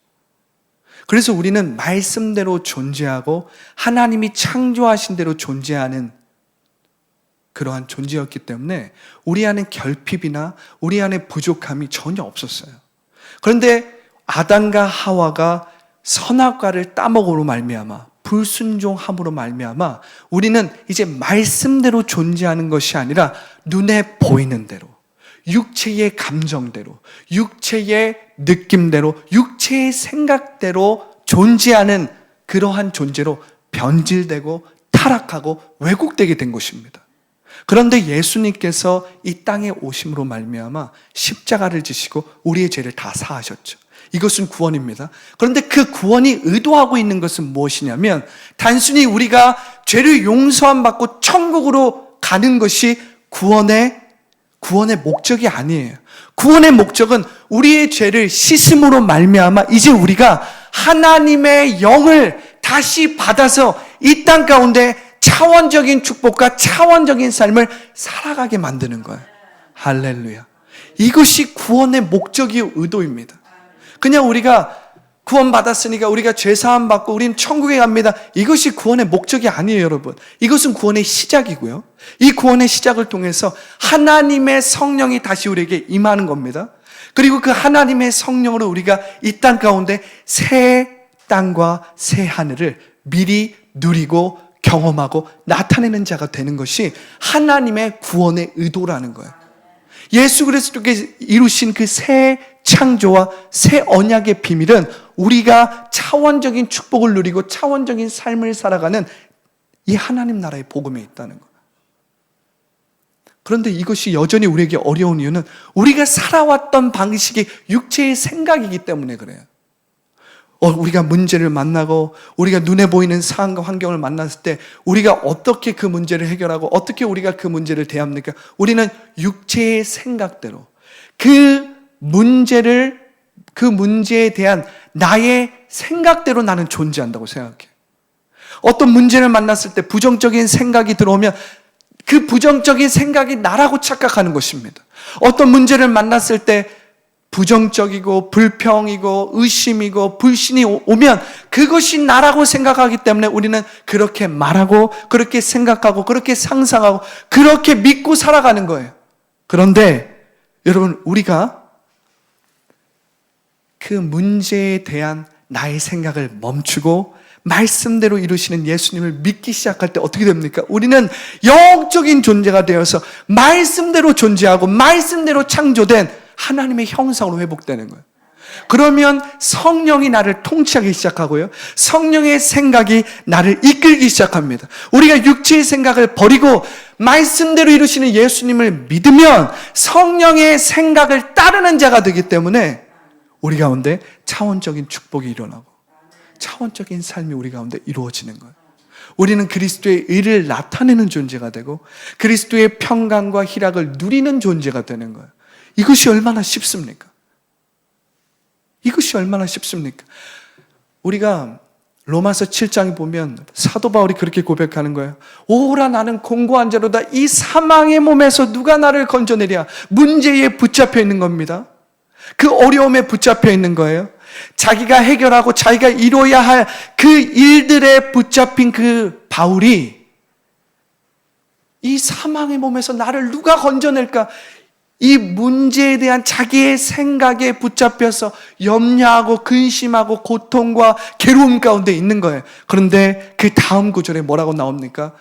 그래서 우리는 말씀대로 존재하고 하나님이 창조하신 대로 존재하는 그러한 존재였기 때문에 우리 안에 결핍이나 우리 안에 부족함이 전혀 없었어요. 그런데 아담과 하와가 선악과를 따먹으로 말미암아 불순종함으로 말미암아 우리는 이제 말씀대로 존재하는 것이 아니라 눈에 보이는 대로, 육체의 감정대로, 육체의 느낌대로, 육체의 생각대로 존재하는 그러한 존재로 변질되고 타락하고 왜곡되게 된 것입니다. 그런데 예수님께서 이 땅에 오심으로 말미암아 십자가를 지시고 우리의 죄를 다 사하셨죠. 이것은 구원입니다. 그런데 그 구원이 의도하고 있는 것은 무엇이냐면 단순히 우리가 죄를 용서함 받고 천국으로 가는 것이 구원의 목적이 아니에요. 구원의 목적은 우리의 죄를 씻음으로 말미암아 이제 우리가 하나님의 영을 다시 받아서 이 땅 가운데 차원적인 축복과 차원적인 삶을 살아가게 만드는 거예요. 할렐루야. 이것이 구원의 목적이요 의도입니다. 그냥 우리가 구원받았으니까 우리가 죄사함 받고 우리는 천국에 갑니다. 이것이 구원의 목적이 아니에요, 여러분. 이것은 구원의 시작이고요. 이 구원의 시작을 통해서 하나님의 성령이 다시 우리에게 임하는 겁니다. 그리고 그 하나님의 성령으로 우리가 이 땅 가운데 새 땅과 새 하늘을 미리 누리고 경험하고 나타내는 자가 되는 것이 하나님의 구원의 의도라는 거예요. 예수 그리스도께 이루신 그 새 창조와 새 언약의 비밀은 우리가 차원적인 축복을 누리고 차원적인 삶을 살아가는 이 하나님 나라의 복음에 있다는 거예요. 그런데 이것이 여전히 우리에게 어려운 이유는 우리가 살아왔던 방식이 육체의 생각이기 때문에 그래요. 우리가 문제를 만나고 우리가 눈에 보이는 상황과 환경을 만났을 때 우리가 어떻게 그 문제를 해결하고 어떻게 우리가 그 문제를 대합니까? 우리는 육체의 생각대로 그 문제에 대한 나의 생각대로 나는 존재한다고 생각해. 어떤 문제를 만났을 때 부정적인 생각이 들어오면 그 부정적인 생각이 나라고 착각하는 것입니다. 어떤 문제를 만났을 때 부정적이고 불평이고 의심이고 불신이 오면 그것이 나라고 생각하기 때문에 우리는 그렇게 말하고 그렇게 생각하고 그렇게 상상하고 그렇게 믿고 살아가는 거예요. 그런데 여러분, 우리가 그 문제에 대한 나의 생각을 멈추고 말씀대로 이루시는 예수님을 믿기 시작할 때 어떻게 됩니까? 우리는 영적인 존재가 되어서 말씀대로 존재하고 말씀대로 창조된 하나님의 형상으로 회복되는 거예요. 그러면 성령이 나를 통치하기 시작하고요, 성령의 생각이 나를 이끌기 시작합니다. 우리가 육체의 생각을 버리고 말씀대로 이루시는 예수님을 믿으면 성령의 생각을 따르는 자가 되기 때문에 우리 가운데 차원적인 축복이 일어나고 차원적인 삶이 우리 가운데 이루어지는 거예요. 우리는 그리스도의 의를 나타내는 존재가 되고 그리스도의 평강과 희락을 누리는 존재가 되는 거예요. 이것이 얼마나 쉽습니까? 이것이 얼마나 쉽습니까? 우리가 로마서 7장에 보면 사도 바울이 그렇게 고백하는 거예요. 오라 나는 공고한 자로다. 이 사망의 몸에서 누가 나를 건져내랴. 문제에 붙잡혀 있는 겁니다. 그 어려움에 붙잡혀 있는 거예요. 자기가 해결하고 자기가 이뤄야 할 그 일들에 붙잡힌 그 바울이 이 사망의 몸에서 나를 누가 건져낼까? 이 문제에 대한 자기의 생각에 붙잡혀서 염려하고 근심하고 고통과 괴로움 가운데 있는 거예요. 그런데 그 다음 구절에 뭐라고 나옵니까?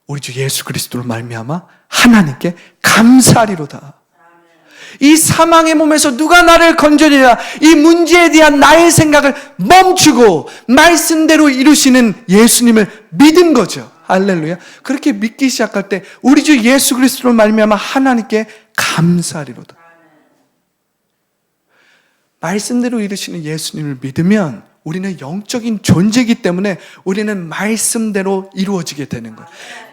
우리 주 예수 그리스도로 말미암아 하나님께 감사하리로다. 이 사망의 몸에서 누가 나를 건져내랴. 이 문제에 대한 나의 생각을 멈추고 말씀대로 이루시는 예수님을 믿은 거죠. 할렐루야. 그렇게 믿기 시작할 때 우리 주 예수 그리스도로 말미암아 하나님께 감사하리로다. 말씀대로 이루시는 예수님을 믿으면 우리는 영적인 존재이기 때문에 우리는 말씀대로 이루어지게 되는 거예요.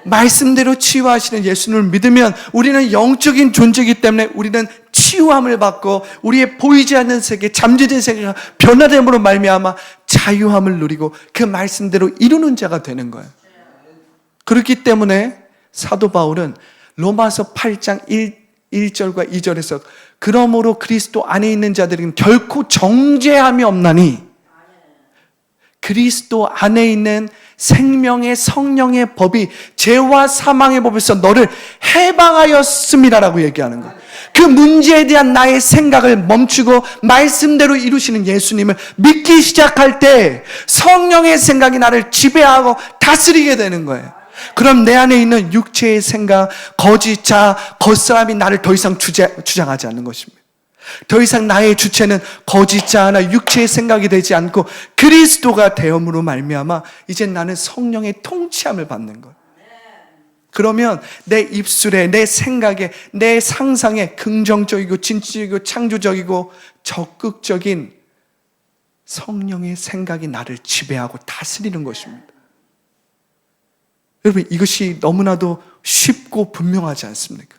말씀대로 치유하시는 예수님을 믿으면 우리는 영적인 존재이기 때문에 우리는 치유함을 받고 우리의 보이지 않는 세계, 잠재된 세계가 변화됨으로 말미암아 자유함을 누리고 그 말씀대로 이루는 자가 되는 거예요. 그렇기 때문에 사도 바울은 로마서 8장 1절과 2절에서 그러므로 그리스도 안에 있는 자들은 결코 정죄함이 없나니 그리스도 안에 있는 생명의 성령의 법이 죄와 사망의 법에서 너를 해방하였음이라라고 얘기하는 거예요. 그 문제에 대한 나의 생각을 멈추고 말씀대로 이루시는 예수님을 믿기 시작할 때 성령의 생각이 나를 지배하고 다스리게 되는 거예요. 그럼 내 안에 있는 육체의 생각, 거짓 자, 겉사람이 나를 더 이상 주장하지 않는 것입니다. 더 이상 나의 주체는 거짓 자나 육체의 생각이 되지 않고 그리스도가 되음으로 말미암아 이제 나는 성령의 통치함을 받는 거예요. 그러면 내 입술에, 내 생각에, 내 상상에 긍정적이고 진취적이고 창조적이고 적극적인 성령의 생각이 나를 지배하고 다스리는 것입니다. 여러분, 이것이 너무나도 쉽고 분명하지 않습니까?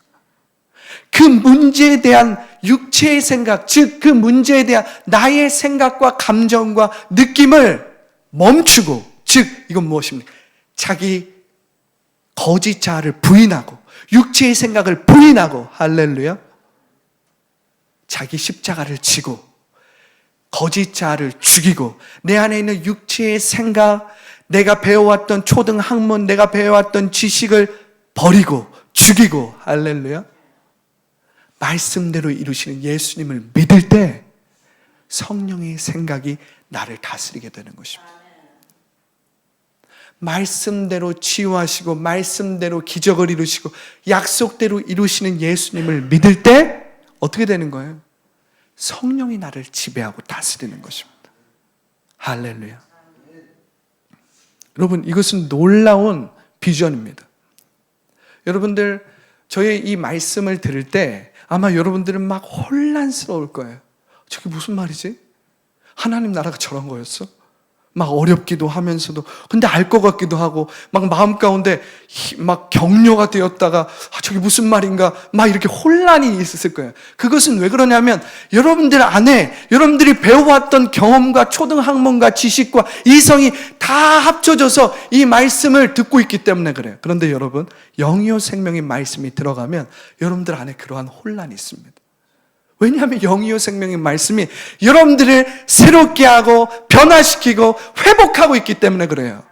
그 문제에 대한 육체의 생각, 즉 그 문제에 대한 나의 생각과 감정과 느낌을 멈추고, 즉 이건 무엇입니까? 자기 거짓 자아를 부인하고 육체의 생각을 부인하고, 할렐루야, 자기 십자가를 지고 거짓 자아를 죽이고 내 안에 있는 육체의 생각, 내가 배워왔던 초등 학문, 내가 배워왔던 지식을 버리고 죽이고, 할렐루야, 말씀대로 이루시는 예수님을 믿을 때 성령의 생각이 나를 다스리게 되는 것입니다. 말씀대로 치유하시고 말씀대로 기적을 이루시고 약속대로 이루시는 예수님을 믿을 때 어떻게 되는 거예요? 성령이 나를 지배하고 다스리는 것입니다. 할렐루야. 여러분, 이것은 놀라운 비전입니다. 여러분들, 저의 이 말씀을 들을 때 아마 여러분들은 막 혼란스러울 거예요. 저게 무슨 말이지? 하나님 나라가 저런 거였어? 막 어렵기도 하면서도 근데 알 것 같기도 하고 막 마음 가운데 막 격려가 되었다가 저게 무슨 말인가 막 이렇게 혼란이 있었을 거예요. 그것은 왜 그러냐면 여러분들 안에 여러분들이 배워왔던 경험과 초등학문과 지식과 이성이 다 합쳐져서 이 말씀을 듣고 있기 때문에 그래요. 그런데 여러분 영이요 생명의 말씀이 들어가면 여러분들 안에 그러한 혼란이 있습니다. 왜냐하면 영이요 생명의 말씀이 여러분들을 새롭게 하고 변화시키고 회복하고 있기 때문에 그래요.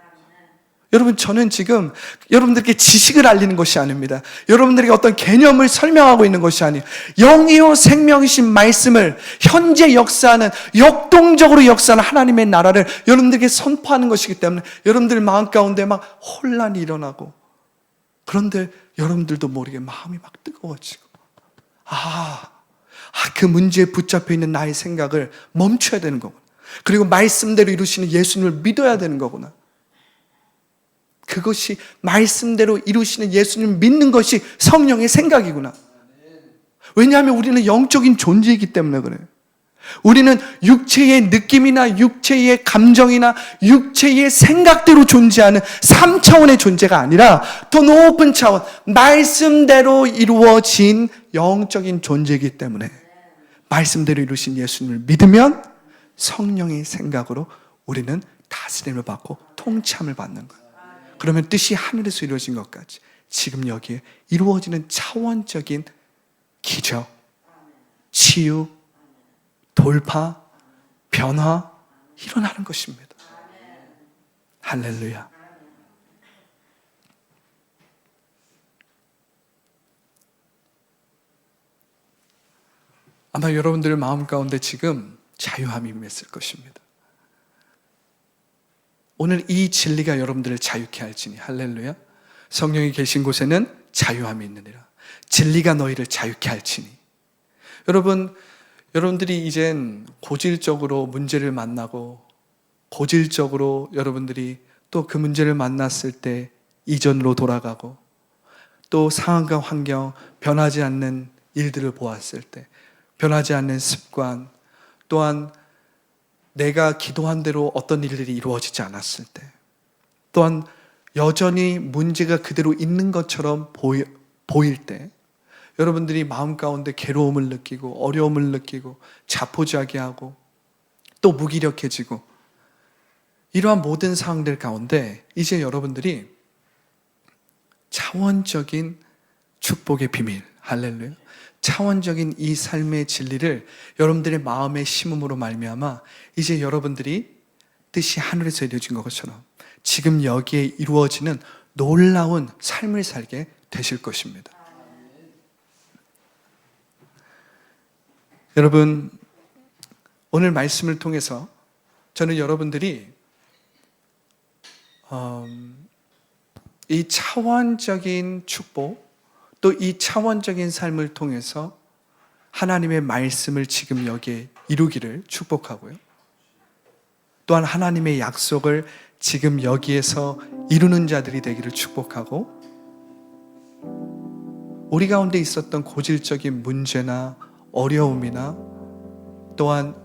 여러분, 저는 지금 여러분들께 지식을 알리는 것이 아닙니다. 여러분들에게 어떤 개념을 설명하고 있는 것이 아니에요. 영이요 생명이신 말씀을 현재 역사하는, 역동적으로 역사하는 하나님의 나라를 여러분들에게 선포하는 것이기 때문에 여러분들 마음 가운데 막 혼란이 일어나고, 그런데 여러분들도 모르게 마음이 막 뜨거워지고, 그 문제에 붙잡혀 있는 나의 생각을 멈춰야 되는 거구나. 그리고 말씀대로 이루시는 예수님을 믿어야 되는 거구나. 그것이 말씀대로 이루시는 예수님을 믿는 것이 성령의 생각이구나. 왜냐하면 우리는 영적인 존재이기 때문에 그래요. 우리는 육체의 느낌이나 육체의 감정이나 육체의 생각대로 존재하는 3차원의 존재가 아니라 더 높은 차원, 말씀대로 이루어진 영적인 존재이기 때문에 말씀대로 이루신 예수님을 믿으면 성령의 생각으로 우리는 다스림을 받고 통참을 받는 거예요. 그러면 뜻이 하늘에서 이루어진 것까지 지금 여기에 이루어지는 차원적인 기적, 치유, 돌파, 변화 일어나는 것입니다. 할렐루야. 아마 여러분들 마음 가운데 지금 자유함이 임했을 것입니다. 오늘 이 진리가 여러분들을 자유케 할지니. 할렐루야. 성령이 계신 곳에는 자유함이 있느니라. 진리가 너희를 자유케 할지니. 여러분들이 이젠 고질적으로 문제를 만나고 고질적으로 여러분들이 또 그 문제를 만났을 때 이전으로 돌아가고 또 상황과 환경, 변하지 않는 일들을 보았을 때, 변하지 않는 습관, 또한 내가 기도한 대로 어떤 일들이 이루어지지 않았을 때, 또한 여전히 문제가 그대로 있는 것처럼 보일 때 여러분들이 마음 가운데 괴로움을 느끼고 어려움을 느끼고 자포자기하고 또 무기력해지고 이러한 모든 상황들 가운데 이제 여러분들이 차원적인 축복의 비밀, 할렐루야, 차원적인 이 삶의 진리를 여러분들의 마음에 심음으로 말미암아 이제 여러분들이 뜻이 하늘에서 이루어진 것처럼 지금 여기에 이루어지는 놀라운 삶을 살게 되실 것입니다. 여러분, 오늘 말씀을 통해서 저는 여러분들이 이 차원적인 축복, 또 이 차원적인 삶을 통해서 하나님의 말씀을 지금 여기에 이루기를 축복하고요. 또한 하나님의 약속을 지금 여기에서 이루는 자들이 되기를 축복하고, 우리 가운데 있었던 고질적인 문제나 어려움이나 또한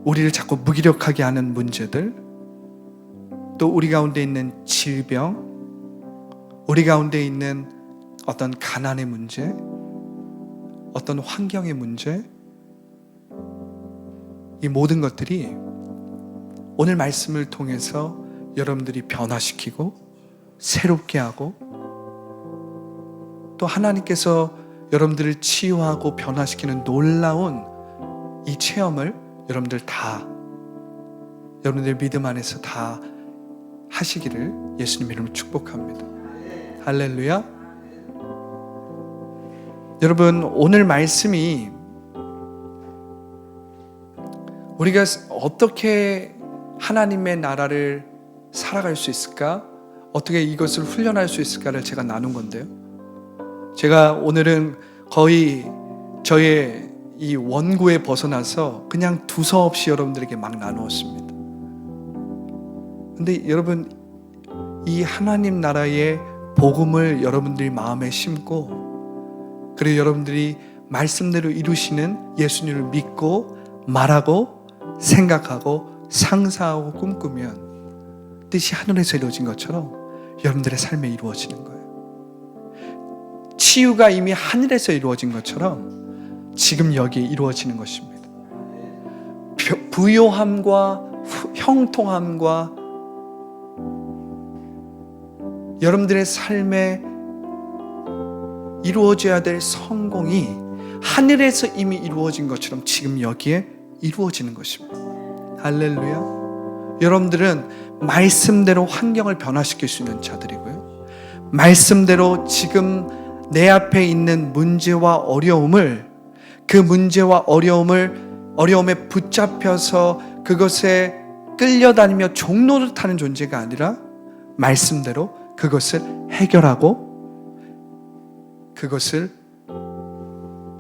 우리를 자꾸 무기력하게 하는 문제들, 또 우리 가운데 있는 질병, 우리 가운데 있는 어떤 가난의 문제, 어떤 환경의 문제, 이 모든 것들이 오늘 말씀을 통해서 여러분들이 변화시키고 새롭게 하고 또 하나님께서 여러분들을 치유하고 변화시키는 놀라운 이 체험을 여러분들 믿음 안에서 다 하시기를 예수님 이름으로 축복합니다. 할렐루야. 여러분, 오늘 말씀이 우리가 어떻게 하나님의 나라를 살아갈 수 있을까? 어떻게 이것을 훈련할 수 있을까를 제가 나눈 건데요. 제가 오늘은 거의 저의 이 원고에 벗어나서 그냥 두서없이 여러분들에게 막 나누었습니다. 근데 여러분, 이 하나님 나라의 복음을 여러분들이 마음에 심고, 그리고 여러분들이 말씀대로 이루시는 예수님을 믿고 말하고 생각하고 상상하고 꿈꾸면 뜻이 하늘에서 이루어진 것처럼 여러분들의 삶에 이루어지는 거예요. 치유가 이미 하늘에서 이루어진 것처럼 지금 여기에 이루어지는 것입니다. 부요함과 형통함과 여러분들의 삶에 이루어져야 될 성공이 하늘에서 이미 이루어진 것처럼 지금 여기에 이루어지는 것입니다. 할렐루야. 여러분들은 말씀대로 환경을 변화시킬 수 있는 자들이고요, 말씀대로 지금 내 앞에 있는 문제와 어려움을, 그 문제와 어려움에 붙잡혀서 그것에 끌려다니며 종로를 타는 존재가 아니라 말씀대로 그것을 해결하고 그것을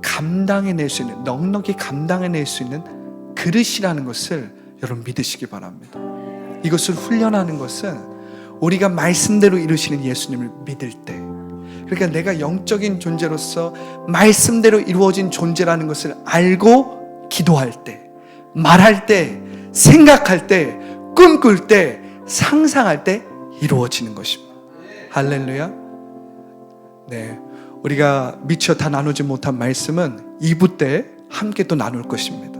감당해낼 수 있는, 넉넉히 감당해낼 수 있는 그릇이라는 것을 여러분 믿으시기 바랍니다. 이것을 훈련하는 것은 우리가 말씀대로 이루시는 예수님을 믿을 때, 그러니까 내가 영적인 존재로서 말씀대로 이루어진 존재라는 것을 알고 기도할 때, 말할 때, 생각할 때, 꿈꿀 때, 상상할 때 이루어지는 것입니다. 할렐루야. 네, 우리가 미처 다 나누지 못한 말씀은 2부 때 함께 또 나눌 것입니다.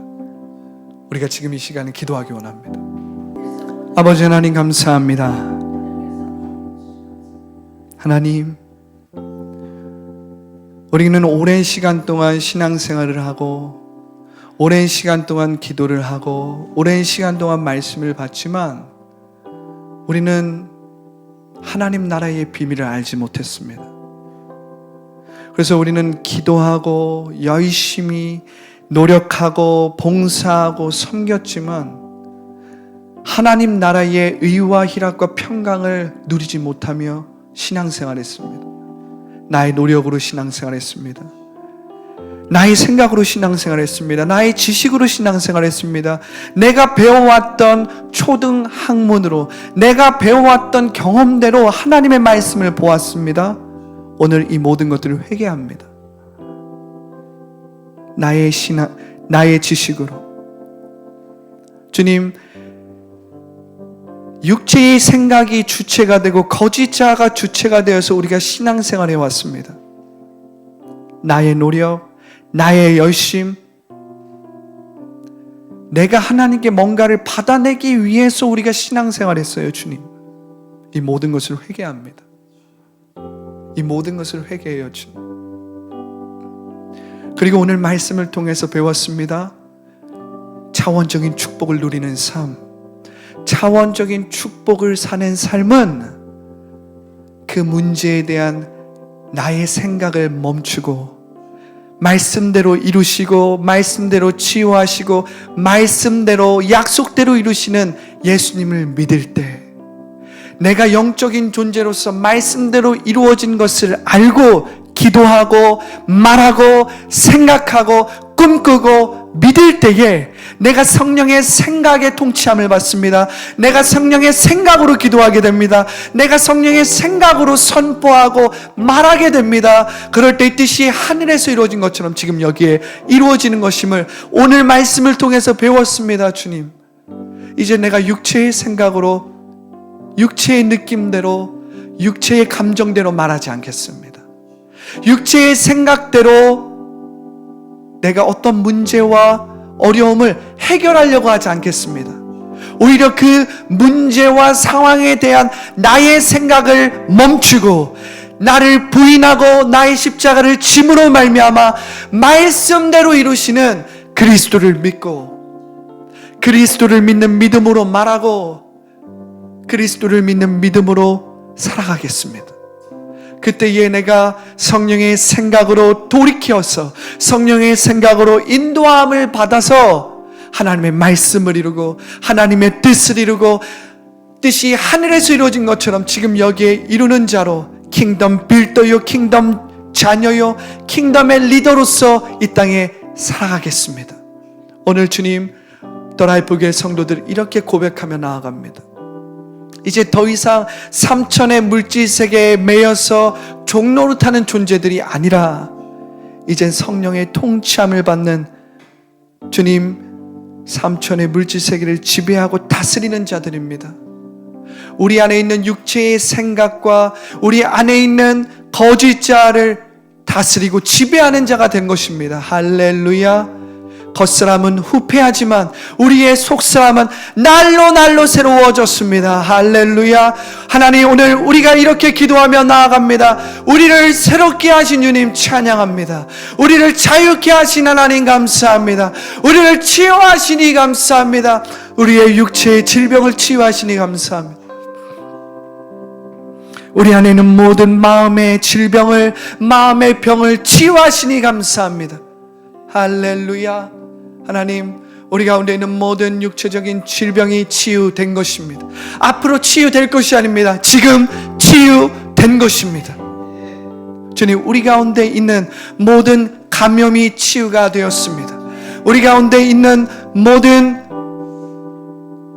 우리가 지금 이 시간에 기도하기 원합니다. 아버지 하나님 감사합니다. 하나님, 우리는 오랜 시간 동안 신앙생활을 하고 오랜 시간 동안 기도를 하고 오랜 시간 동안 말씀을 받지만 우리는 하나님 나라의 비밀을 알지 못했습니다. 그래서 우리는 기도하고 열심히 노력하고 봉사하고 섬겼지만 하나님 나라의 의와 희락과 평강을 누리지 못하며 신앙생활했습니다. 나의 노력으로 신앙생활했습니다. 나의 생각으로 신앙생활했습니다. 나의 지식으로 신앙생활했습니다. 내가 배워왔던 초등 학문으로, 내가 배워왔던 경험대로 하나님의 말씀을 보았습니다. 오늘 이 모든 것들을 회개합니다. 나의 지식으로. 주님, 육체의 생각이 주체가 되고 거짓자가 주체가 되어서 우리가 신앙생활해 왔습니다. 나의 노력, 나의 열심, 내가 하나님께 뭔가를 받아내기 위해서 우리가 신앙생활했어요. 주님, 이 모든 것을 회개합니다. 이 모든 것을 회개해요. 주님. 그리고 오늘 말씀을 통해서 배웠습니다. 차원적인 축복을 누리는 삶, 차원적인 축복을 사는 삶은 그 문제에 대한 나의 생각을 멈추고 말씀대로 이루시고 말씀대로 치유하시고 말씀대로 약속대로 이루시는 예수님을 믿을 때, 내가 영적인 존재로서 말씀대로 이루어진 것을 알고 기도하고 말하고 생각하고 꿈꾸고 믿을 때에 내가 성령의 생각에 통치함을 받습니다. 내가 성령의 생각으로 기도하게 됩니다. 내가 성령의 생각으로 선포하고 말하게 됩니다. 그럴 때 이 뜻이 하늘에서 이루어진 것처럼 지금 여기에 이루어지는 것임을 오늘 말씀을 통해서 배웠습니다. 주님, 이제 내가 육체의 생각으로, 육체의 느낌대로, 육체의 감정대로 말하지 않겠습니다. 육체의 생각대로 내가 어떤 문제와 어려움을 해결하려고 하지 않겠습니다. 오히려 그 문제와 상황에 대한 나의 생각을 멈추고 나를 부인하고 나의 십자가를 짐으로 말미암아 말씀대로 이루시는 그리스도를 믿고 그리스도를 믿는 믿음으로 말하고 그리스도를 믿는 믿음으로 살아가겠습니다. 그때에 내가 성령의 생각으로 돌이켜서 성령의 생각으로 인도함을 받아서 하나님의 말씀을 이루고 하나님의 뜻을 이루고 뜻이 하늘에서 이루어진 것처럼 지금 여기에 이루는 자로 킹덤 빌더요, 킹덤 자녀요, 킹덤의 리더로서 이 땅에 살아가겠습니다. 오늘 주님, 더라이프교회 성도들 이렇게 고백하며 나아갑니다. 이제 더 이상 삼천의 물질세계에 매여서 종노릇하는 존재들이 아니라 이젠 성령의 통치함을 받는, 주님, 삼천의 물질 세계를 지배하고 다스리는 자들입니다. 우리 안에 있는 육체의 생각과 우리 안에 있는 거짓자를 다스리고 지배하는 자가 된 것입니다. 할렐루야. 겉사람은 후패하지만 우리의 속사람은 날로 새로워졌습니다. 할렐루야. 하나님, 오늘 우리가 이렇게 기도하며 나아갑니다. 우리를 새롭게 하신 주님 찬양합니다. 우리를 자유케 하신 하나님 감사합니다. 우리를 치유하시니 감사합니다. 우리의 육체의 질병을 치유하시니 감사합니다. 우리 안에 있는 모든 마음의 질병을, 마음의 병을 치유하시니 감사합니다. 할렐루야. 하나님, 우리 가운데 있는 모든 육체적인 질병이 치유된 것입니다. 앞으로 치유될 것이 아닙니다. 지금 치유된 것입니다. 주님, 우리 가운데 있는 모든 감염이 치유가 되었습니다. 우리 가운데 있는 모든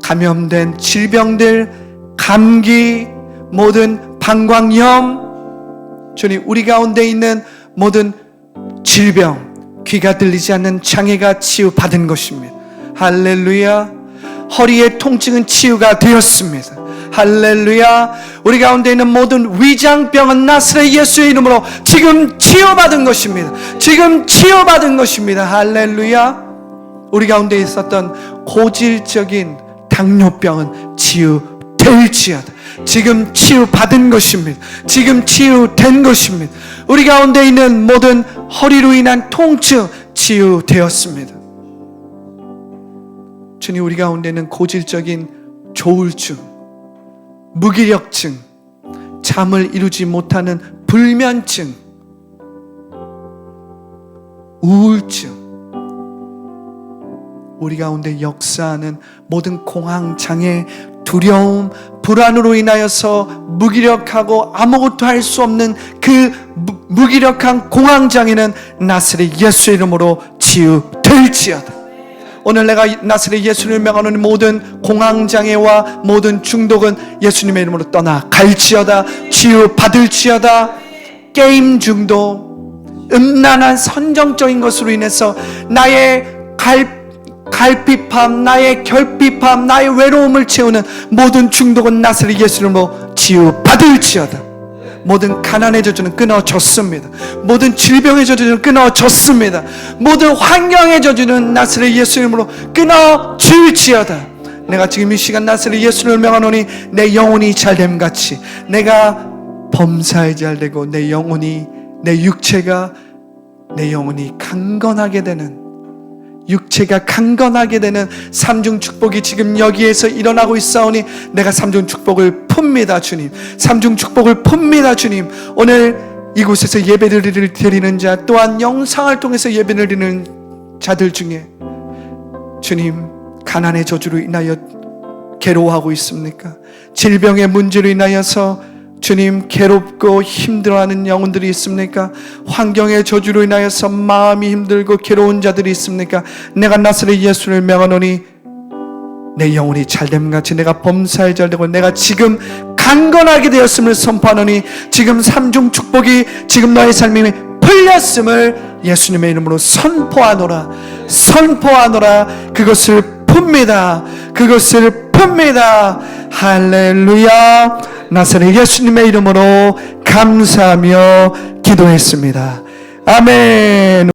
감염된 질병들, 감기, 모든 방광염, 주님, 우리 가운데 있는 모든 질병, 귀가 들리지 않는 장애가 치유받은 것입니다. 할렐루야. 허리의 통증은 치유가 되었습니다. 할렐루야. 우리 가운데 있는 모든 위장병은 나사렛 예수의 이름으로 지금 치유받은 것입니다. 지금 치유받은 것입니다. 할렐루야. 우리 가운데 있었던 고질적인 당뇨병은 치유될지어다. 지금 치유받은 것입니다. 지금 치유된 것입니다. 우리 가운데 있는 모든 허리로 인한 통증 치유되었습니다. 주님, 우리 가운데 있는 고질적인 조울증, 무기력증, 잠을 이루지 못하는 불면증, 우울증, 우리 가운데 역사하는 모든 공황장애, 두려움, 불안으로 인하여서 무기력하고 아무것도 할 수 없는 그 무기력한 공황장애는 나사렛 예수의 이름으로 치유될지어다. 오늘 내가 나사렛 예수를 명하는 모든 공황장애와 모든 중독은 예수님의 이름으로 떠나갈지어다. 치유받을지어다. 게임 중독, 음란한 선정적인 것으로 인해서 나의 갈피팜, 나의 결핍함, 나의 외로움을 채우는 모든 중독은 나사렛 예수 이름으로 치유받을지어다. 모든 가난의 저주는 끊어졌습니다. 모든 질병의 저주는 끊어졌습니다. 모든 환경의 저주는 나사렛 예수 이름으로 끊어질지어다. 내가 지금 이 시간 나사렛 예수를 명하노니 내 영혼이 잘됨같이 내가 범사에 잘되고 내 영혼이, 내 육체가, 내 영혼이 강건하게 되는, 육체가 강건하게 되는 삼중 축복이 지금 여기에서 일어나고 있사오니 내가 삼중 축복을 풉니다. 주님, 삼중 축복을 풉니다. 주님, 오늘 이곳에서 예배를 드리는 자, 또한 영상을 통해서 예배를 드리는 자들 중에 주님, 가난의 저주로 인하여 괴로워하고 있습니까? 질병의 문제로 인하여서 주님 괴롭고 힘들어하는 영혼들이 있습니까? 환경의 저주로 인하여서 마음이 힘들고 괴로운 자들이 있습니까? 내가 나사렛 예수를 명하노니 내 영혼이 잘됨같이 내가 범사에 잘되고 내가 지금 강건하게 되었음을 선포하노니 지금 삼중 축복이 지금 너의 삶이 풀렸음을 예수님의 이름으로 선포하노라. 선포하노라. 그것을 풉니다. 그것을 풉니다. 할렐루야. 나사렛 예수님의 이름으로 감사하며 기도했습니다. 아멘.